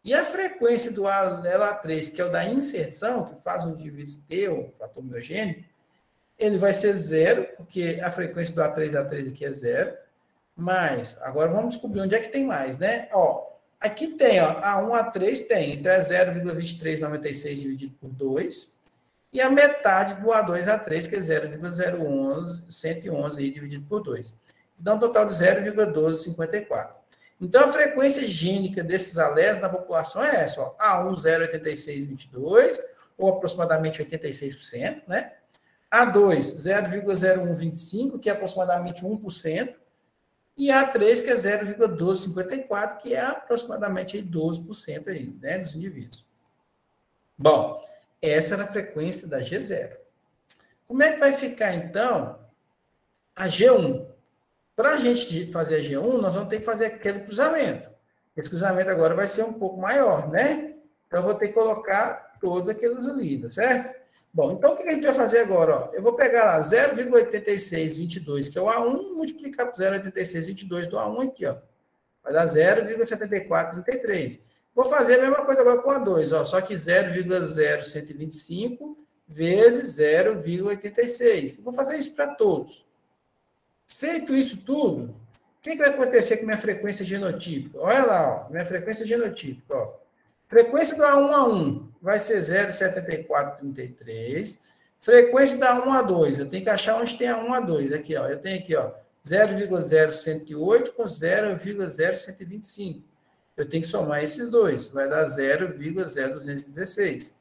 E a frequência do alelo A3, que é o da inserção, que faz um indivíduo ter o fator miogênico, ele vai ser 0, porque a frequência do A3 aqui é 0, mas, agora vamos descobrir onde é que tem mais, né? Aqui tem, A1, A3 tem, então é 0,2396 dividido por 2, e a metade do A2, A3, que é 0,0111 aí, dividido por 2. Dá um total de 0,1254. Então, a frequência gênica desses alelos na população é essa, A1, 0,8622, ou aproximadamente 86%, né? A2, 0,0125, que é aproximadamente 1%, e A3, que é 0,1254, que é aproximadamente aí 12% aí, né, dos indivíduos. Bom, essa era a frequência da G0. Como é que vai ficar, então, a G1? Para a gente fazer a G1, nós vamos ter que fazer aquele cruzamento. Esse cruzamento agora vai ser um pouco maior, né? Então, eu vou ter que colocar todos aqueles ali, certo? Bom, então, o que a gente vai fazer agora? Eu vou pegar lá 0,8622, que é o A1, multiplicar por 0,8622 do A1 aqui, vai dar 0,7433. Vou fazer a mesma coisa agora com a A2, só que 0,0125 vezes 0,86. Vou fazer isso para todos. Feito isso tudo, o que vai acontecer com minha frequência genotípica? Olha lá, minha frequência genotípica. Frequência do A1 vai ser 0,7433. Frequência da A1 A2, eu tenho que achar onde tem A1 A2. Aqui, eu tenho aqui, 0,0108 com 0,0125. Eu tenho que somar esses dois, vai dar 0,0216.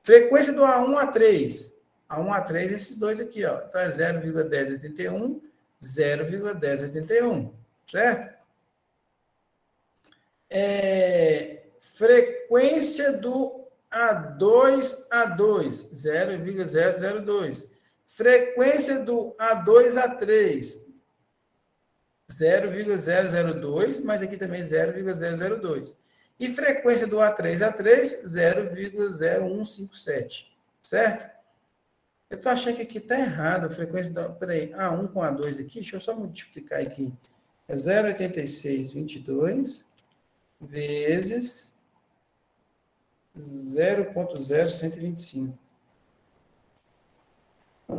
Frequência do A1 A3. A1 A3, esses dois aqui, Então, é 0,1081, 0,1081, certo? Frequência do A2, 0,002. Frequência do A2, 0,002, mas aqui também 0,002. E frequência do A3, 0,0157, certo? Eu estou achando que aqui está errado a frequência do... Peraí, A1 com A2 aqui, deixa eu só multiplicar aqui. É 0,8622 vezes 0,0125.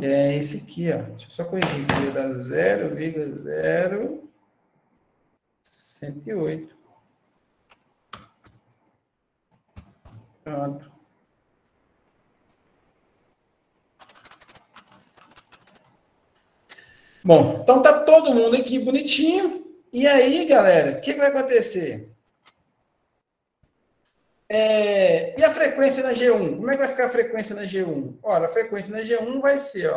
É esse aqui, Deixa eu só corrigir aqui. Dá 0,0108. Pronto. Bom, então tá todo mundo aqui bonitinho. E aí, galera, o que vai acontecer? E a frequência na G1? Como é que vai ficar a frequência na G1? Ora, a frequência na G1 vai ser,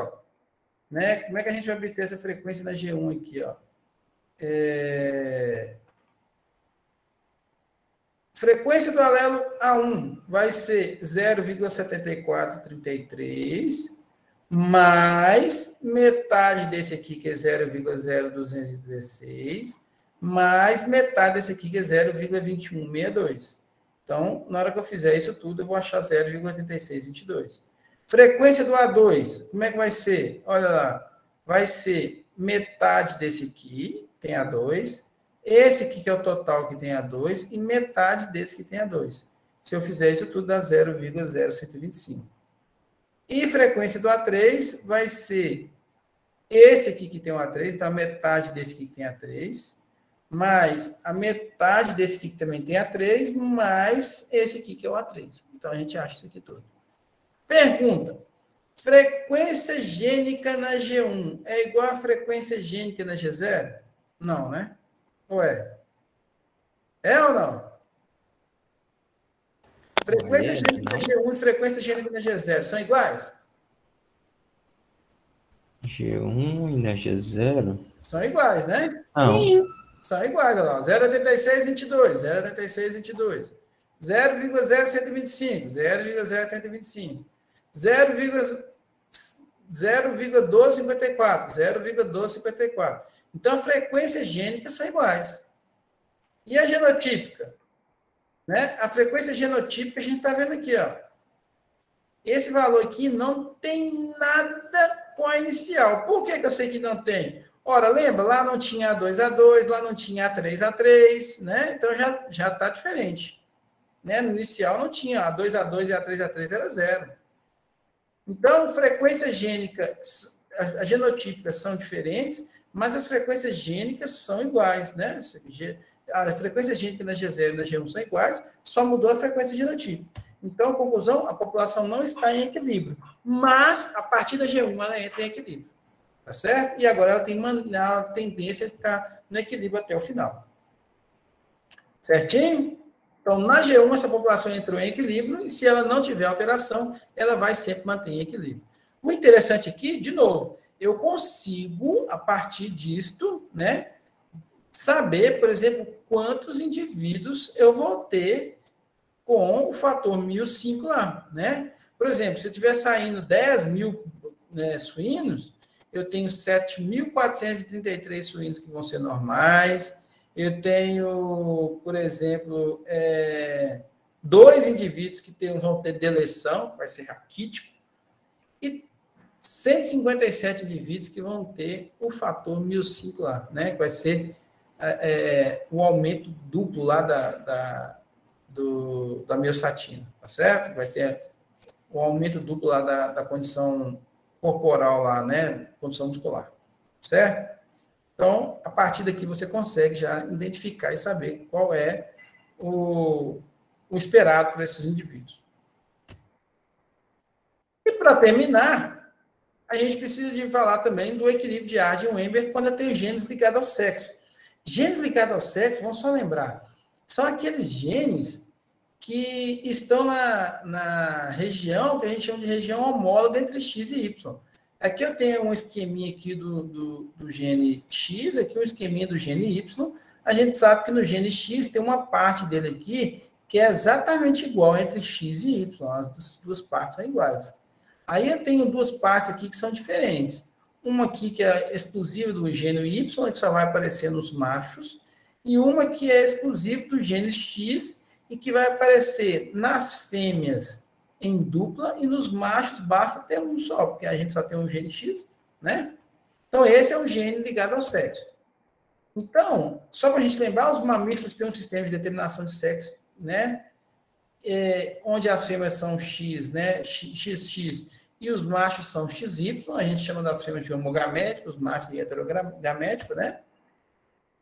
né? Como é que a gente vai obter essa frequência na G1 aqui, Frequência do alelo A1 vai ser 0,7433 mais metade desse aqui, que é 0,0216, mais metade desse aqui, que é 0,2162. Então, na hora que eu fizer isso tudo, eu vou achar 0,8622. Frequência do A2, como é que vai ser? Olha lá, vai ser metade desse aqui, tem A2, esse aqui que é o total que tem A2, e metade desse que tem A2. Se eu fizer isso tudo, dá 0,0125. E frequência do A3 vai ser esse aqui que tem um A3, então a metade desse aqui que tem A3, mais a metade desse aqui que também tem A3, mais esse aqui que é o A3. Então, a gente acha isso aqui tudo. Pergunta. Frequência gênica na G1 é igual a frequência gênica na G0? Não, né? Ou é? É ou não? Frequência gênica na G1 e frequência gênica na G0 são iguais? G1 e na G0? São iguais, né? Não. São iguais, olha lá. 0,86, 22. 0,86, 22. 0,0125. 0,0125. 0,1254. 0,1254. Então, a frequência gênica são iguais. E a genotípica? Né? A frequência genotípica a gente está vendo aqui, ó. Esse valor aqui não tem nada com a inicial. Por que eu sei que não tem? Ora, lembra? Lá não tinha A2A2, lá não tinha A3A3, né? Então já está diferente. Né? No inicial não tinha A2A2 e A3A3 era 0. Então, frequência gênica, a genotípica são diferentes, mas as frequências gênicas são iguais, né? A frequência gênica na G0 e na G1 são iguais, só mudou a frequência genotípica. Então, conclusão, a população não está em equilíbrio. Mas, a partir da G1, ela entra em equilíbrio. Tá certo? E agora ela tem uma tendência a ficar no equilíbrio até o final. Certinho? Então, na G1, essa população entrou em equilíbrio, e se ela não tiver alteração, ela vai sempre manter em equilíbrio. O interessante aqui, de novo, eu consigo, a partir disto, né, saber, por exemplo, quantos indivíduos eu vou ter com o fator 1005 lá, né? Por exemplo, se eu estiver saindo 10 mil suínos, eu tenho 7.433 suínos que vão ser normais, eu tenho, por exemplo, 2 indivíduos que vão ter deleção, vai ser raquítico, e 157 indivíduos que vão ter o fator 1005 lá, né? Que vai ser o aumento duplo lá da miostatina, tá certo? Vai ter o aumento duplo lá da condição corporal lá, né? Condição muscular, certo? Então, a partir daqui você consegue já identificar e saber qual é o esperado para esses indivíduos. E para terminar, a gente precisa de falar também do equilíbrio de Arden-Weber quando tem genes ligados ao sexo. Genes ligados ao sexo, vamos só lembrar, são aqueles genes que estão na região que a gente chama de região homóloga entre X e Y. Aqui eu tenho um esqueminha aqui do gene X, aqui um esqueminha do gene Y. A gente sabe que no gene X tem uma parte dele aqui que é exatamente igual entre X e Y. As duas partes são iguais. Aí eu tenho 2 partes aqui que são diferentes. Uma aqui que é exclusiva do gene Y, que só vai aparecer nos machos, e uma que é exclusiva do gene X e que vai aparecer nas fêmeas em dupla e nos machos basta ter um só, porque a gente só tem um gene X, né? Então, esse é o gene ligado ao sexo. Então, só para a gente lembrar, os mamíferos têm um sistema de determinação de sexo, né? Onde as fêmeas são X, né? XX, e os machos são XY, a gente chama das fêmeas de homogamético, os machos de heterogamético, né?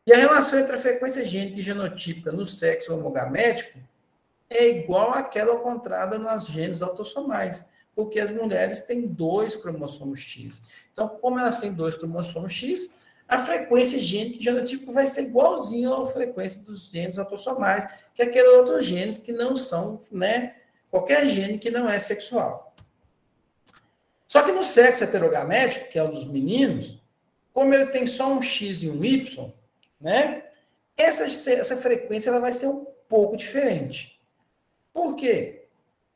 E a relação entre a frequência gênica e genotípica no sexo homogamético é igual àquela encontrada nas genes autossomais, porque as mulheres têm 2 cromossomos X. Então, como elas têm 2 cromossomos X, a frequência gênica e genotípica vai ser igualzinho à frequência dos genes autossomais, que é aqueles outros genes que não são, né, qualquer gene que não é sexual. Só que no sexo heterogamético, que é o dos meninos, como ele tem só um X e um Y, né, essa frequência ela vai ser um pouco diferente. Por quê?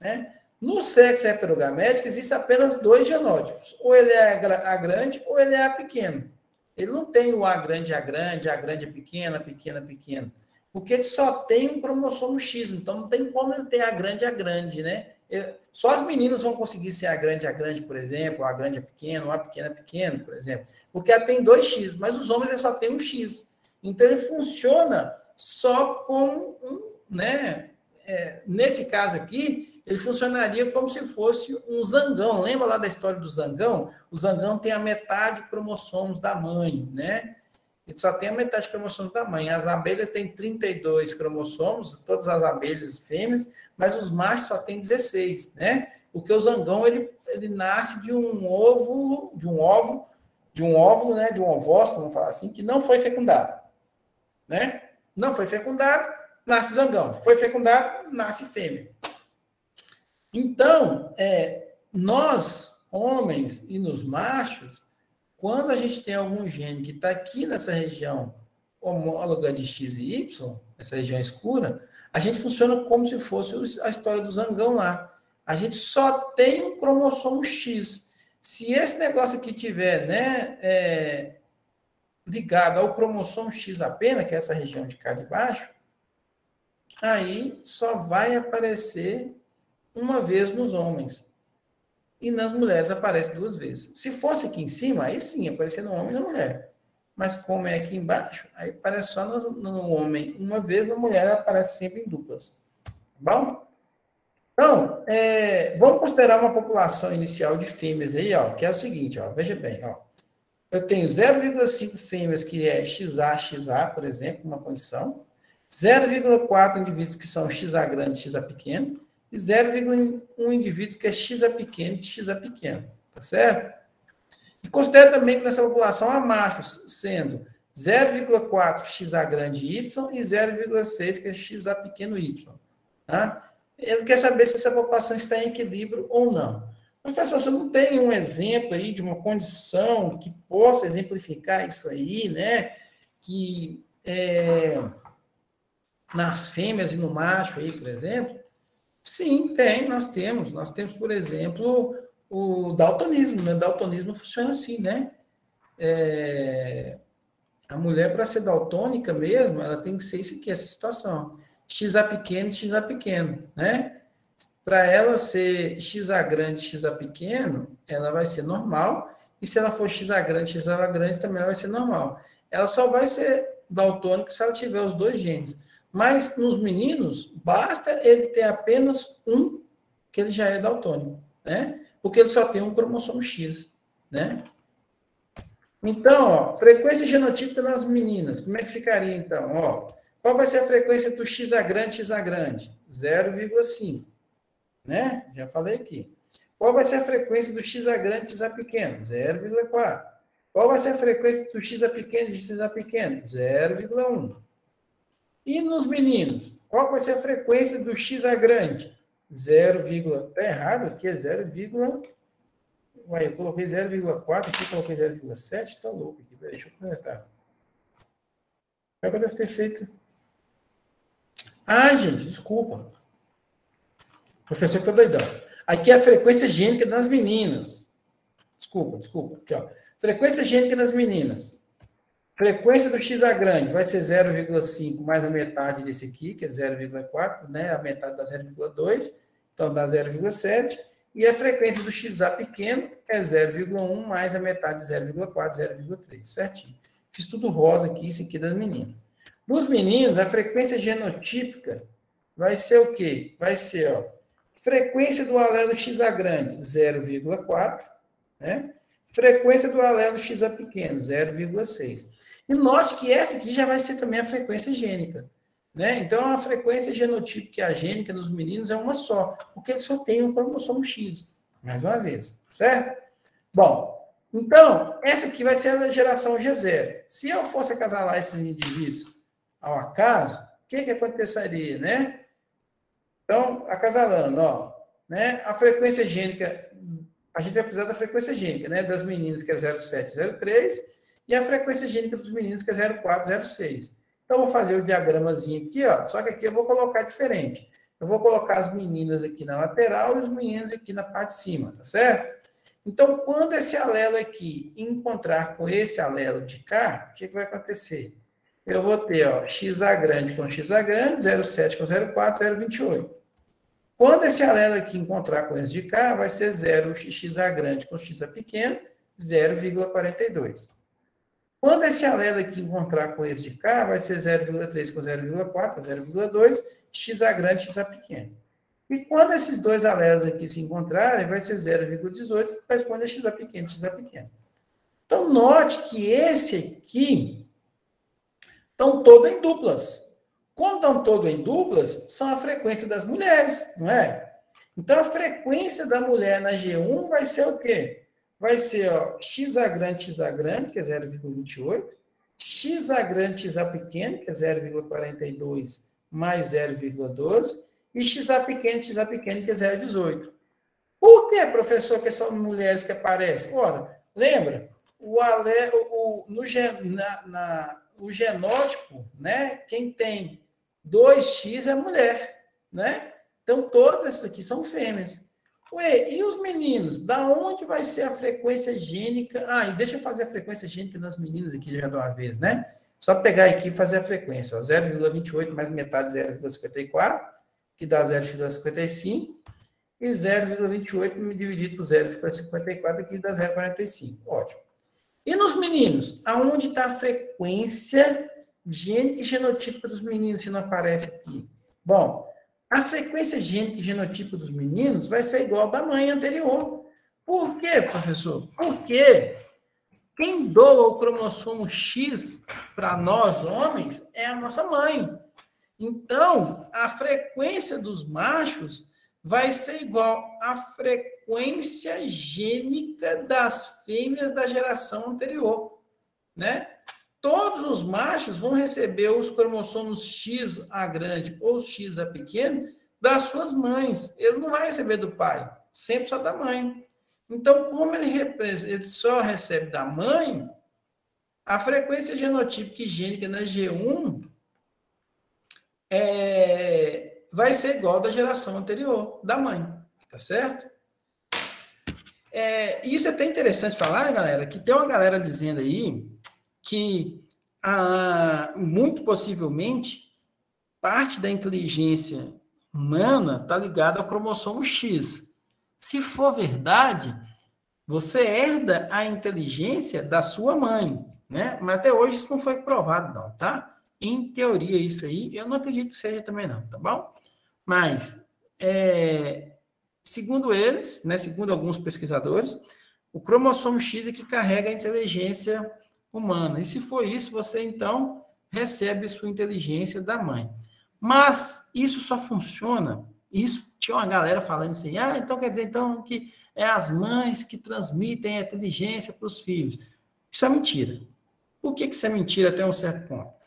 Né? No sexo heterogamético, existem apenas 2 genótipos. Ou ele é A grande, ou ele é A pequeno. Ele não tem o A grande é pequena, pequena, pequena. Porque ele só tem um cromossomo X, então não tem como ele ter A grande, né? Só as meninas vão conseguir ser A grande, por exemplo, A grande é pequeno, A pequeno, por exemplo. Porque ela tem 2X, mas os homens só têm um X. Então ele funciona só com um, né? Nesse caso aqui, ele funcionaria como se fosse um zangão. Lembra lá da história do zangão? O zangão tem a metade de cromossomos da mãe, né? Ele só tem a metade de cromossomos da mãe. As abelhas têm 32 cromossomos, todas as abelhas fêmeas, mas os machos só têm 16, né? Porque o zangão, ele nasce de um óvulo, né? De um ovócito, vamos falar assim, que não foi fecundado, né? Não foi fecundado, nasce zangão. Foi fecundado, nasce fêmea. Então, nós, homens e nos machos, quando a gente tem algum gene que está aqui nessa região homóloga de X e Y, essa região escura, a gente funciona como se fosse a história do zangão lá. A gente só tem um cromossomo X. Se esse negócio aqui tiver, né, ligado ao cromossomo X apenas, que é essa região de cá de baixo, aí só vai aparecer uma vez nos homens. E nas mulheres aparece 2 vezes. Se fosse aqui em cima, aí sim, aparecia no homem e na mulher. Mas como é aqui embaixo, aí aparece só no homem uma vez, na mulher aparece sempre em duplas. Tá bom? Então, vamos considerar uma população inicial de fêmeas aí, ó, que é o seguinte, ó, veja bem, ó. Eu tenho 0,5 fêmeas, que é XA, XA, por exemplo, uma condição. 0,4 indivíduos que são XA grande, XA pequeno. E 0,1 indivíduos que é XA pequeno e XA pequeno. Tá certo? E considere também que nessa população há machos, sendo 0,4 XA grande Y e 0,6 que é XA pequeno Y. Tá? Ele quer saber se essa população está em equilíbrio ou não. Professor, você não tem um exemplo aí de uma condição que possa exemplificar isso aí, né? Que nas fêmeas e no macho aí, por exemplo? Sim, tem, nós temos. Nós temos, por exemplo, o daltonismo, né? O daltonismo funciona assim, né? A mulher, para ser daltônica mesmo, ela tem que ser isso aqui, essa situação. XA pequeno, XA pequeno, né? Para ela ser XA grande, XA pequeno, ela vai ser normal. E se ela for XA grande também ela vai ser normal. Ela só vai ser daltônica se ela tiver os 2 genes. Mas nos meninos, basta ele ter apenas um, que ele já é daltônico, né? Porque ele só tem um cromossomo X, né? Então, ó, frequência genotípica nas meninas, como é que ficaria então? Ó, qual vai ser a frequência do XA grande, 0,5, né? Já falei aqui. Qual vai ser a frequência do XA grande, XA pequeno? 0,4. Qual vai ser a frequência do XA pequeno e XA pequeno? 0,1. E nos meninos, qual vai ser a frequência do XA grande? 0, tá errado aqui, é 0, ué, eu coloquei 0,4, aqui eu coloquei 0,7, tá louco aqui, deixa eu completar. O que eu devo ter feito? Ah, gente, desculpa. O professor tá doidão. Aqui é a frequência gênica das meninas. Desculpa. Aqui, ó. Frequência gênica das meninas. Frequência do XA grande vai ser 0,5 mais a metade desse aqui, que é 0,4, né? A metade dá 0,2, então dá 0,7. E a frequência do XA pequeno é 0,1 mais a metade de 0,4, 0,3, certinho. Fiz tudo rosa aqui, isso aqui das meninas. Nos meninos, a frequência genotípica vai ser o quê? Vai ser, ó, frequência do alelo XA grande, 0,4, né? Frequência do alelo XA pequeno, 0,6. E note que essa aqui já vai ser também a frequência gênica, né? Então, a frequência genotípica e a gênica nos meninos é uma só, porque ele só tem um cromossomo X, mais uma vez, certo? Bom, então, essa aqui vai ser a geração G0. Se eu fosse acasalar esses indivíduos ao acaso, o que aconteceria, né? Então, acasalando, ó, né? A frequência gênica, a gente vai precisar da frequência gênica, né? Das meninas, que é 0,7, 0,3, e a frequência gênica dos meninos, que é 0,4, 0,6. Então, eu vou fazer o diagramazinho aqui, ó, só que aqui eu vou colocar diferente. Eu vou colocar as meninas aqui na lateral e os meninos aqui na parte de cima, tá certo? Então, quando esse alelo aqui encontrar com esse alelo de cá, o que vai acontecer? Eu vou ter, ó, XA grande com XA grande, 0,7 com 0,4, 0,28. Quando esse alelo aqui encontrar com esse de cá, vai ser 0 XA grande com XA pequeno, 0,42. Quando esse alelo aqui encontrar com esse de cá, vai ser 0,3 com 0,4, 0,2, XA grande, XA pequeno. E quando esses dois alelos aqui se encontrarem, vai ser 0,18, que corresponde a xa pequeno, xa pequeno. Então, note que esse aqui estão todos em duplas. Como estão todos em duplas, são a frequência das mulheres, não é? Então, a frequência da mulher na G1 vai ser o quê? Vai ser ó, xa grande, que é 0,28, xa grande, xa pequeno, que é 0,42 mais 0,12, e xa pequeno, que é 0,18. Por que, professor, que são mulheres que aparecem? Ora, lembra, o genótipo, né? Quem tem 2x é mulher, né? Então, todas essas aqui são fêmeas. Ué, e os meninos? Da onde vai ser a frequência gênica? Ah, e deixa eu fazer a frequência gênica nas meninas aqui já de uma vez, né? Só pegar aqui e fazer a frequência. 0,28 mais metade de 0,54, que dá 0,55. E 0,28 dividido por 0,54, aqui dá 0,45. Ótimo. E nos meninos? Aonde está a frequência gênica e genotípica dos meninos, se não aparece aqui? Bom, a frequência gênica e genotípica dos meninos vai ser igual à da mãe anterior. Por quê, professor? Porque quem doa o cromossomo X para nós, homens, é a nossa mãe. Então, a frequência dos machos vai ser igual à frequência gênica das fêmeas da geração anterior, né? Todos os machos vão receber os cromossomos X a grande ou X a pequeno das suas mães. Ele não vai receber do pai, sempre só da mãe. Então, como ele só recebe da mãe, a frequência genotípica e gênica na G1 vai ser igual à da geração anterior, da mãe, tá certo? Isso é até interessante falar, galera, que tem uma galera dizendo aí que muito possivelmente parte da inteligência humana está ligada ao cromossomo X. Se for verdade, você herda a inteligência da sua mãe, né? Mas até hoje isso não foi provado, não, tá? Em teoria, isso aí, eu não acredito que seja também não, tá bom? Mas, segundo eles, né, segundo alguns pesquisadores, o cromossomo X é que carrega a inteligência humana. E se for isso, você, então, recebe sua inteligência da mãe. Mas isso só funciona, isso tinha uma galera falando assim, então quer dizer, então, que é as mães que transmitem a inteligência para os filhos. Isso é mentira. Por que isso é mentira até um certo ponto?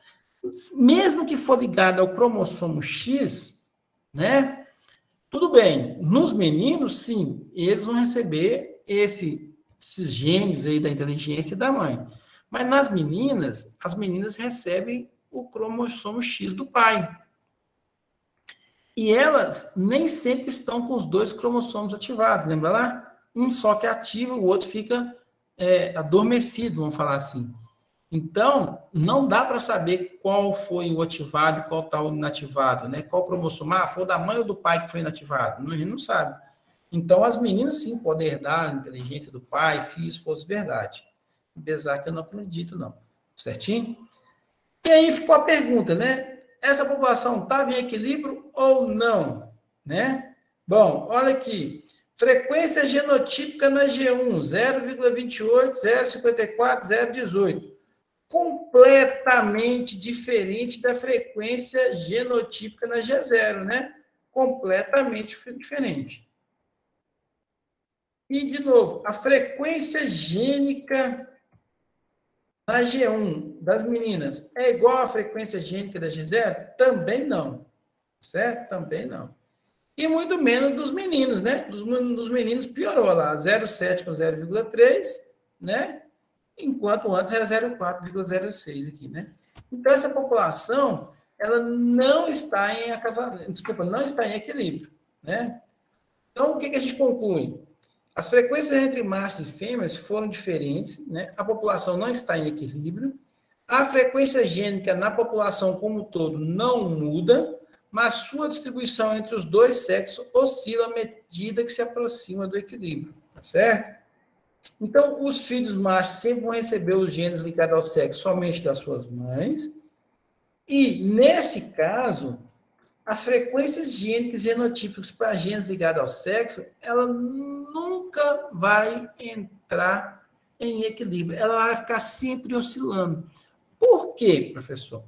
Mesmo que for ligado ao cromossomo X, né? Tudo bem. Nos meninos, sim, eles vão receber esses genes aí da inteligência da mãe. Mas nas meninas, as meninas recebem o cromossomo X do pai. E elas nem sempre estão com os dois cromossomos ativados. Lembra lá? Um só que ativa, o outro fica adormecido, vamos falar assim. Então, não dá para saber qual foi o ativado e qual está o inativado, né? Qual cromossomo? Foi da mãe ou do pai que foi inativado? A gente não sabe. Então, as meninas, sim, podem herdar a inteligência do pai, se isso fosse verdade. Apesar que eu não acredito, não. Certinho? E aí ficou a pergunta, né? Essa população estava em equilíbrio ou não? Né? Bom, olha aqui. Frequência genotípica na G1, 0,28, 0,54, 0,18. Completamente diferente da frequência genotípica na G0, né? Completamente diferente. E, de novo, a frequência gênica na G1 das meninas é igual à frequência gênica da G0? Também não. Certo? Também não. E muito menos dos meninos, né? Dos meninos piorou lá, 0,7 com 0,3, né? Enquanto antes era 0,4,06 aqui, né? Então, essa população, ela não está não está em equilíbrio, né? Então, o que a gente conclui? As frequências entre machos e fêmeas foram diferentes, né? A população não está em equilíbrio, a frequência gênica na população como um todo não muda, mas sua distribuição entre os dois sexos oscila à medida que se aproxima do equilíbrio, tá certo? Então, os filhos machos sempre vão receber os genes ligados ao sexo somente das suas mães. E, nesse caso, as frequências gênicas genotípicas para genes ligados ao sexo, ela nunca vai entrar em equilíbrio. Ela vai ficar sempre oscilando. Por quê, professor?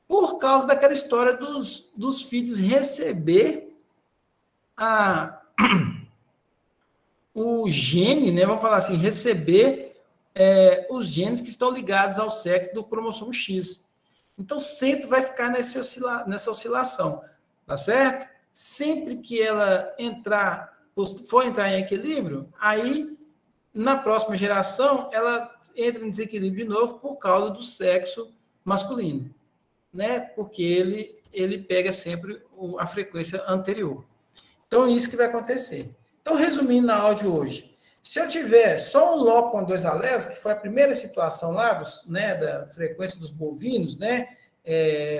Por causa daquela história dos filhos receber o gene, né? Vamos falar assim, receber os genes que estão ligados ao sexo do cromossomo X. Então, sempre vai ficar nessa oscilação, tá certo? Sempre que ela for entrar em equilíbrio, aí, na próxima geração, ela entra em desequilíbrio de novo por causa do sexo masculino, né? Porque ele pega sempre a frequência anterior. Então, isso que vai acontecer. Então, resumindo na aula de hoje, se eu tiver só um loco com 2 alelos, que foi a primeira situação lá, da frequência dos bovinos, né?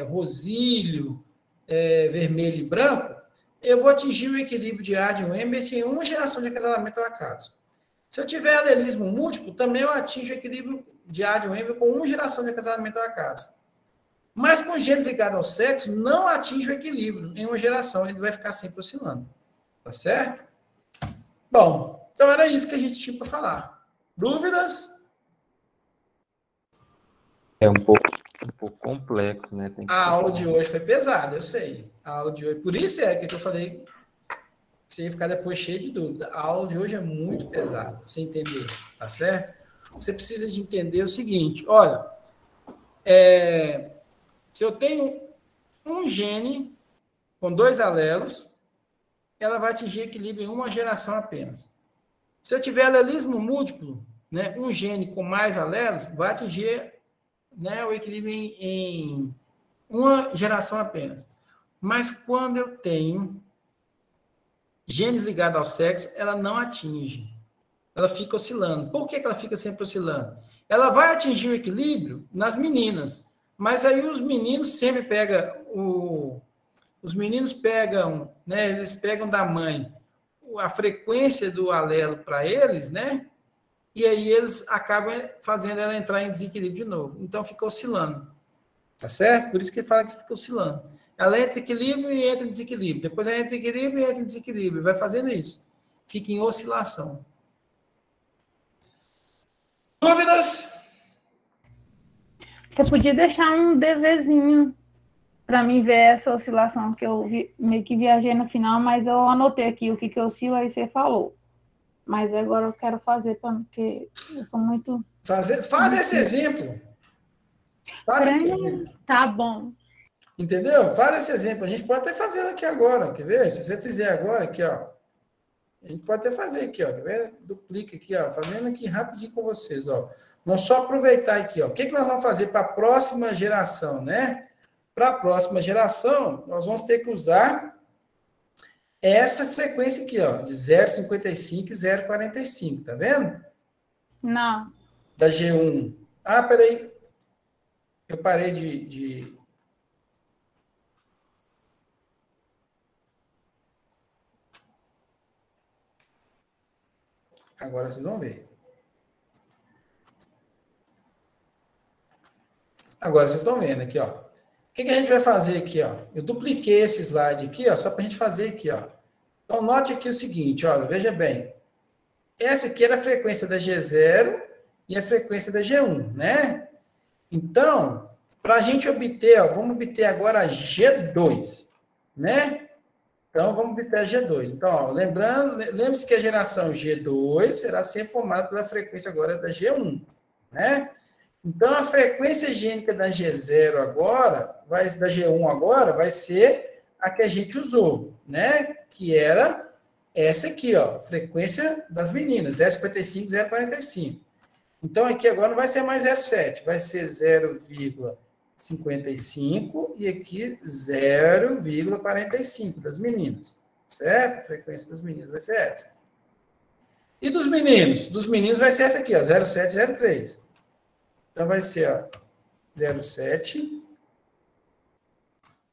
Rosílio, vermelho e branco, eu vou atingir o equilíbrio de Arden-Weber em uma geração de acasalamento ao acaso. Se eu tiver alelismo múltiplo, também eu atingo o equilíbrio de Arden-Weber com uma geração de acasalamento ao acaso. Mas com genes ligados ao sexo, não atinge o equilíbrio em uma geração, ele vai ficar sempre oscilando. Tá certo? Bom, então era isso que a gente tinha para falar. Dúvidas? É um pouco complexo, né? A aula de hoje foi pesada, eu sei. A aula de hoje, por isso que eu falei, você ia ficar depois cheio de dúvida. A aula de hoje é muito pesada, você entendeu? Tá certo? Você precisa de entender o seguinte, olha, se eu tenho um gene com 2 alelos, ela vai atingir equilíbrio em uma geração apenas. Se eu tiver alelismo múltiplo, né, um gene com mais alelos, vai atingir, né, o equilíbrio em uma geração apenas. Mas quando eu tenho genes ligados ao sexo, ela não atinge. Ela fica oscilando. Por que ela fica sempre oscilando? Ela vai atingir o equilíbrio nas meninas, mas aí os meninos sempre pegam os meninos pegam, né, eles pegam da mãe a frequência do alelo para eles, né? E aí eles acabam fazendo ela entrar em desequilíbrio de novo. Então fica oscilando. Tá certo? Por isso que ele fala que fica oscilando. Ela entra em equilíbrio e entra em desequilíbrio. Depois ela entra em equilíbrio e entra em desequilíbrio. Vai fazendo isso. Fica em oscilação. Dúvidas? Você podia deixar um DVzinho para mim ver essa oscilação, que eu meio que viajei no final, mas eu anotei aqui o que oscila, aí você falou. Mas agora eu quero fazer, porque eu sou muito... Faz esse exemplo. Faz esse exemplo. Tá bom. Entendeu? Faz esse exemplo. A gente pode até fazer aqui agora, quer ver? Se você fizer agora, aqui, ó. A gente pode até fazer aqui, ó. Quer ver? Duplica aqui, ó. Fazendo aqui rapidinho com vocês, ó. Vamos só aproveitar aqui, ó. O que nós vamos fazer para a próxima geração, né? Para a próxima geração, nós vamos ter que usar essa frequência aqui, ó, de 0,55 e 0,45, tá vendo? Não. Da G1. Ah, peraí. Eu parei de... Agora vocês vão ver. Agora vocês estão vendo aqui, ó. O que a gente vai fazer aqui, ó? Eu dupliquei esse slide aqui, ó, só para a gente fazer aqui, ó. Então, note aqui o seguinte, olha, veja bem. Essa aqui era a frequência da G0 e a frequência da G1, né? Então, para a gente obter, ó, vamos obter agora a G2, né? Então, vamos obter a G2. Então, ó, lembre-se que a geração G2 será sempre formada pela frequência agora da G1, né? Então, a frequência gênica da G0 agora, da G1 agora, vai ser a que a gente usou, né? Que era essa aqui, ó, frequência das meninas, 0,55, 0,45. Então, aqui agora não vai ser mais 0,7, vai ser 0,55 e aqui 0,45 das meninas, certo? A frequência dos meninos vai ser essa. E dos meninos? Dos meninos vai ser essa aqui, ó, 0,7, 0,3. Então, vai ser, ó, 0,7,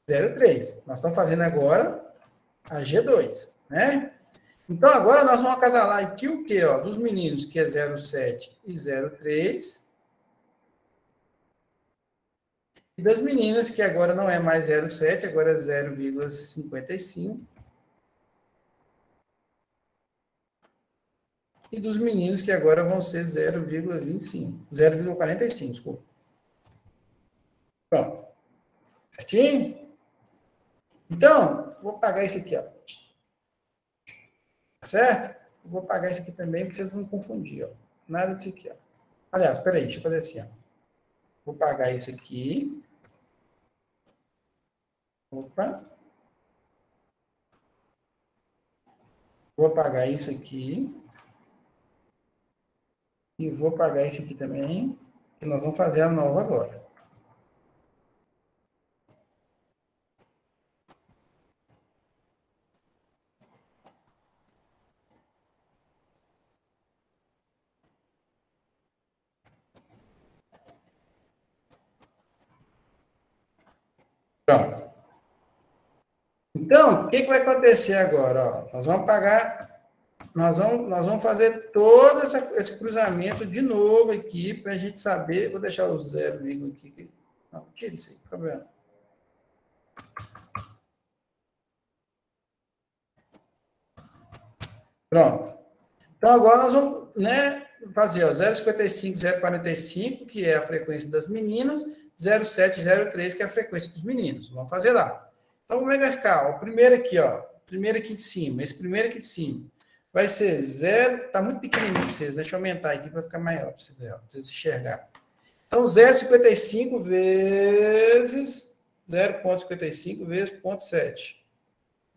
0,3. Nós estamos fazendo agora a G2, né? Então, agora nós vamos acasalar aqui o quê? Ó, dos meninos, que é 0,7 e 0,3. E das meninas, que agora não é mais 0,7, agora é 0,55. E dos meninos, que agora vão ser 0,25. 0,45, desculpa. Pronto. Certinho? Então, vou apagar isso aqui, ó. Certo? Vou apagar isso aqui também, para vocês não confundir, ó. Nada disso aqui, ó. Aliás, peraí, deixa eu fazer assim, ó. Vou apagar isso aqui. Opa. Vou apagar isso aqui. E vou apagar isso aqui também, que nós vamos fazer a nova agora. Pronto. Então, o que vai acontecer agora? Ó, nós vamos apagar, nós vamos fazer todo esse cruzamento de novo aqui, para a gente saber. Vou deixar o 0, aqui. Não, tira isso aí, problema. Pronto. Então, agora nós vamos, né, fazer 0,55, 0,45, que é a frequência das meninas, 0,7, 0,3, que é a frequência dos meninos. Vamos fazer lá. Então, como é que vai ficar? O primeiro aqui, ó. Primeiro aqui de cima. Esse primeiro aqui de cima. Vai ser 0. Tá muito pequenininho para vocês. Deixa eu aumentar aqui para ficar maior para vocês, pra vocês enxergarem. Então, 0,55 vezes 0,55 vezes 0,7.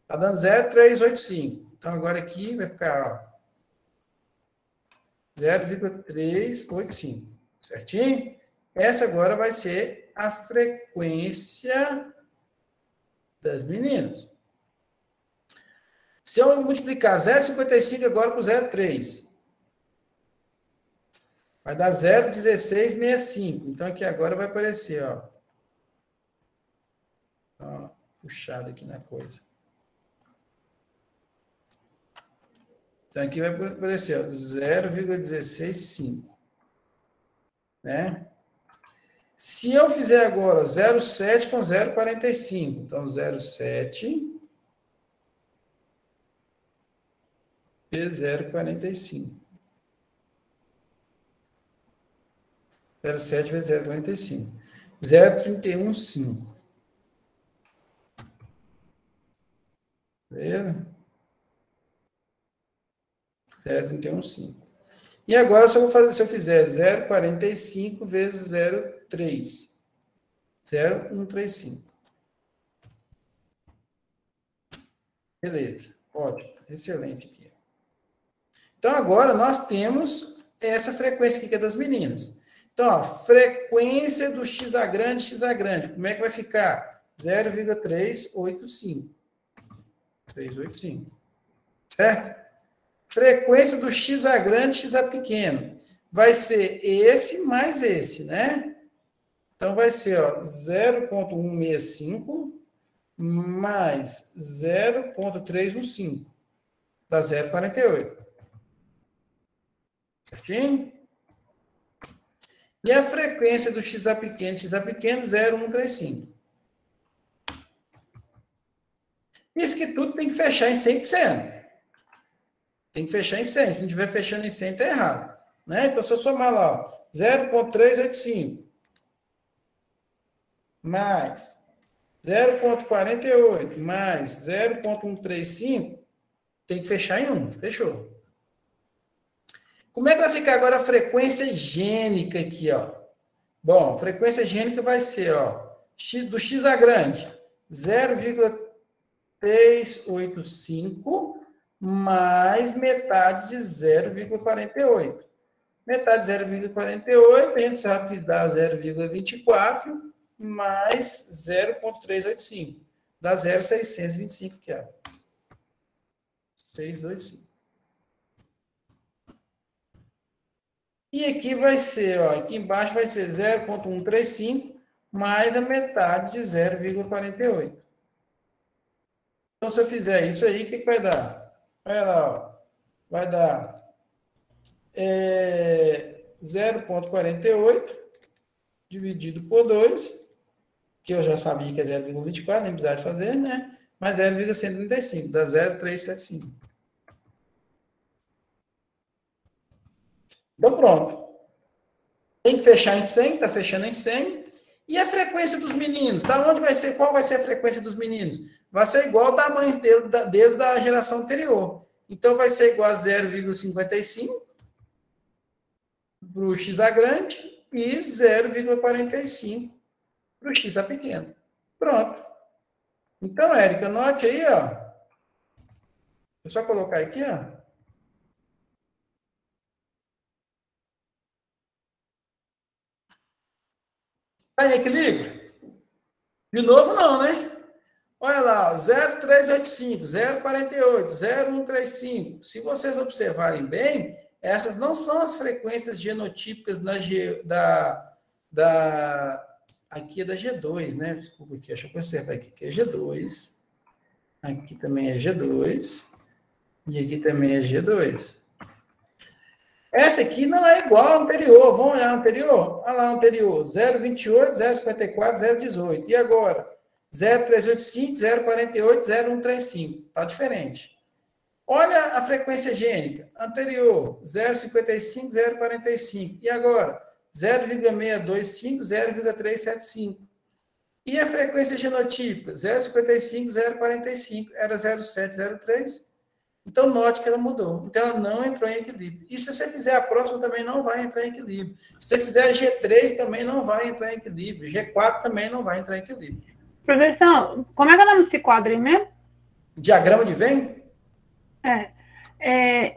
Tá dando 0,385. Então, agora aqui vai ficar, ó, 0,385. Certinho? Essa agora vai ser a frequência das meninas. Se eu multiplicar 0,55 agora por 0,3, vai dar 0,1665. Então, aqui agora vai aparecer, ó. Ó, puxado aqui na coisa. Então, aqui vai aparecer, ó, 0,165. Né? Se eu fizer agora 0,7 com 0,45, então 0,7 vezes 0,45. 0,7 vezes 0,45. 0,315. Beleza? 0,315. E agora, se eu fizer 0,45 vezes 0,3. 0,135. Beleza. Ótimo. Excelente aqui. Então, agora nós temos essa frequência aqui que é das meninas. Então, ó, frequência do xa grande. Como é que vai ficar? 0,385. 385. Certo? Frequência do xa grande, xa pequeno. Vai ser esse mais esse, né? Então, vai ser, ó, 0,165 mais 0,315. Dá 0,48. Certinho? E a frequência do xa pequeno, 0,135. Isso que tudo tem que fechar em 100%. Tem que fechar em 100. Se não estiver fechando em 100, está errado. Né? Então, se eu somar lá, 0,385 mais 0,48 mais 0,135, tem que fechar em 1. Fechou. Como é que vai ficar agora a frequência gênica aqui, ó? Bom, frequência gênica vai ser, ó, do xa grande, 0,385 mais metade de 0,48. Metade de 0,48, a gente sabe que dá 0,24 mais 0,385. Dá 0,625, que é 625. E aqui vai ser, ó, aqui embaixo vai ser 0,135 mais a metade de 0,48. Então, se eu fizer isso aí, o que vai dar? Olha lá, ó, vai dar 0,48 dividido por 2, que eu já sabia que é 0,24, nem precisava de fazer, né? Mas 0,135, dá 0,375. Então, pronto. Tem que fechar em 100, está fechando em 100. E a frequência dos meninos? Da onde vai ser? Qual vai ser a frequência dos meninos? Vai ser igual ao tamanho deles da geração anterior. Então, vai ser igual a 0,55 para o x a grande e 0,45 para o x a pequeno. Pronto. Então, Érica, anote aí, ó. Vou só colocar aqui, ó. Está em equilíbrio? De novo, não, né? Olha lá, 0,385, 0,48, 0,135. Se vocês observarem bem, essas não são as frequências genotípicas aqui é da G2, né? Desculpa aqui, deixa eu consertar aqui, que é G2. Aqui também é G2. E aqui também é G2. Essa aqui não é igual à anterior. Vamos olhar a anterior? Olha lá a anterior. 0,28, 0,54, 0,18. E agora? 0,385, 0,48, 0,135. Está diferente. Olha a frequência gênica. Anterior, 0,55, 0,45. E agora? 0,625, 0,375. E a frequência genotípica? 0,55, 0,45. Era 0,7, 0,3. Então, note que ela mudou. Então, ela não entrou em equilíbrio. E se você fizer a próxima, também não vai entrar em equilíbrio. Se você fizer a G3, também não vai entrar em equilíbrio. G4 também não vai entrar em equilíbrio. Professor, como é que é o nome desse quadro aí mesmo? Diagrama de Venn?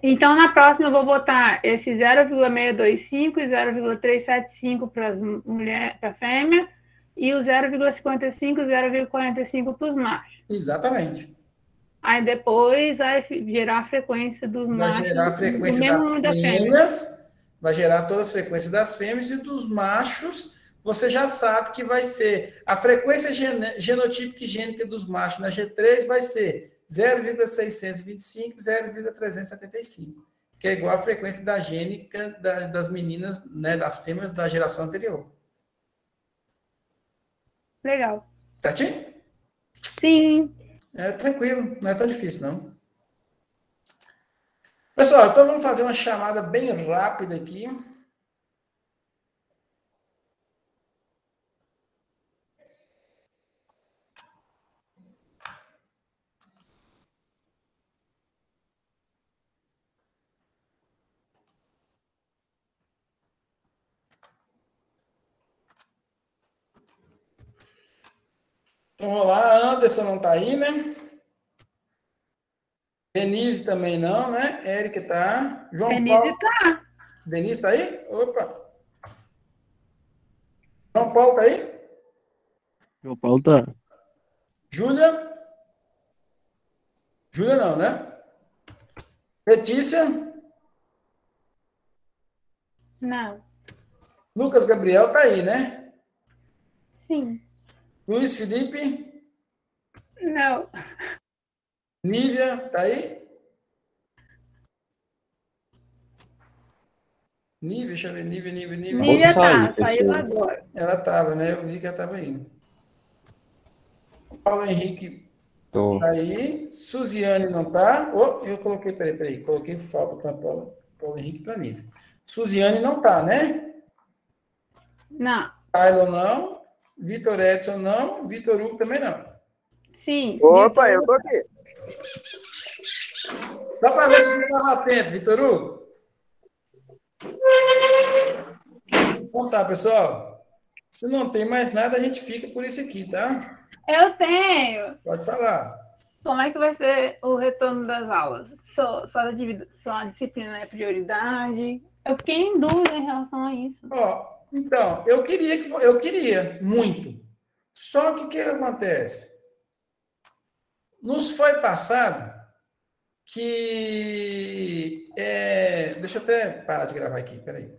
Então, na próxima, eu vou botar esse 0,625 e 0,375 para as mulheres, para a fêmea, e o 0,55 e 0,45 para os machos. Exatamente. Aí depois vai gerar a frequência dos machos. Vai gerar a frequência das fêmeas, vai gerar todas as frequências das fêmeas e dos machos. Você já sabe que vai ser a frequência genotípica e gênica dos machos na G3 vai ser 0,625 e 0,375, que é igual à frequência da gênica das meninas, né, das fêmeas da geração anterior. Legal. Certinho? Sim. É tranquilo, não é tão difícil, não. Pessoal, então vamos fazer uma chamada bem rápida aqui. Então, vamos lá. Anderson não está aí, né? Denise também não, né? Érica tá. João Denise Paulo. tá. Denise está aí? Opa. João Paulo tá aí? João Paulo tá. Júlia? Júlia não, né? Letícia? Não. Lucas Gabriel tá aí, né? Sim. Luiz Felipe? Não. Nívia, tá aí? Nívia, deixa eu ver, Nívia. Nívia tá, saiu agora. Ela tava, né? Eu vi que ela tava aí. Paulo Henrique tá aí. Suziane não tá. Oh, eu coloquei, peraí. Coloquei falta para Paulo Henrique para Nívia. Suziane não tá, né? Não. Tyler não. Vitor Edson não. Vitor Hugo também não. Sim. Opa, eu tô aqui. Só para ver se você estava atento, Vitor Hugo. Então tá, pessoal. Se não tem mais nada, a gente fica por isso aqui, tá? Eu tenho. Pode falar. Como é que vai ser o retorno das aulas? Só a disciplina é prioridade? Eu fiquei em dúvida em relação a isso. Ó, então, eu queria muito. Só que o que acontece? Nos foi passado que... deixa eu até parar de gravar aqui, peraí.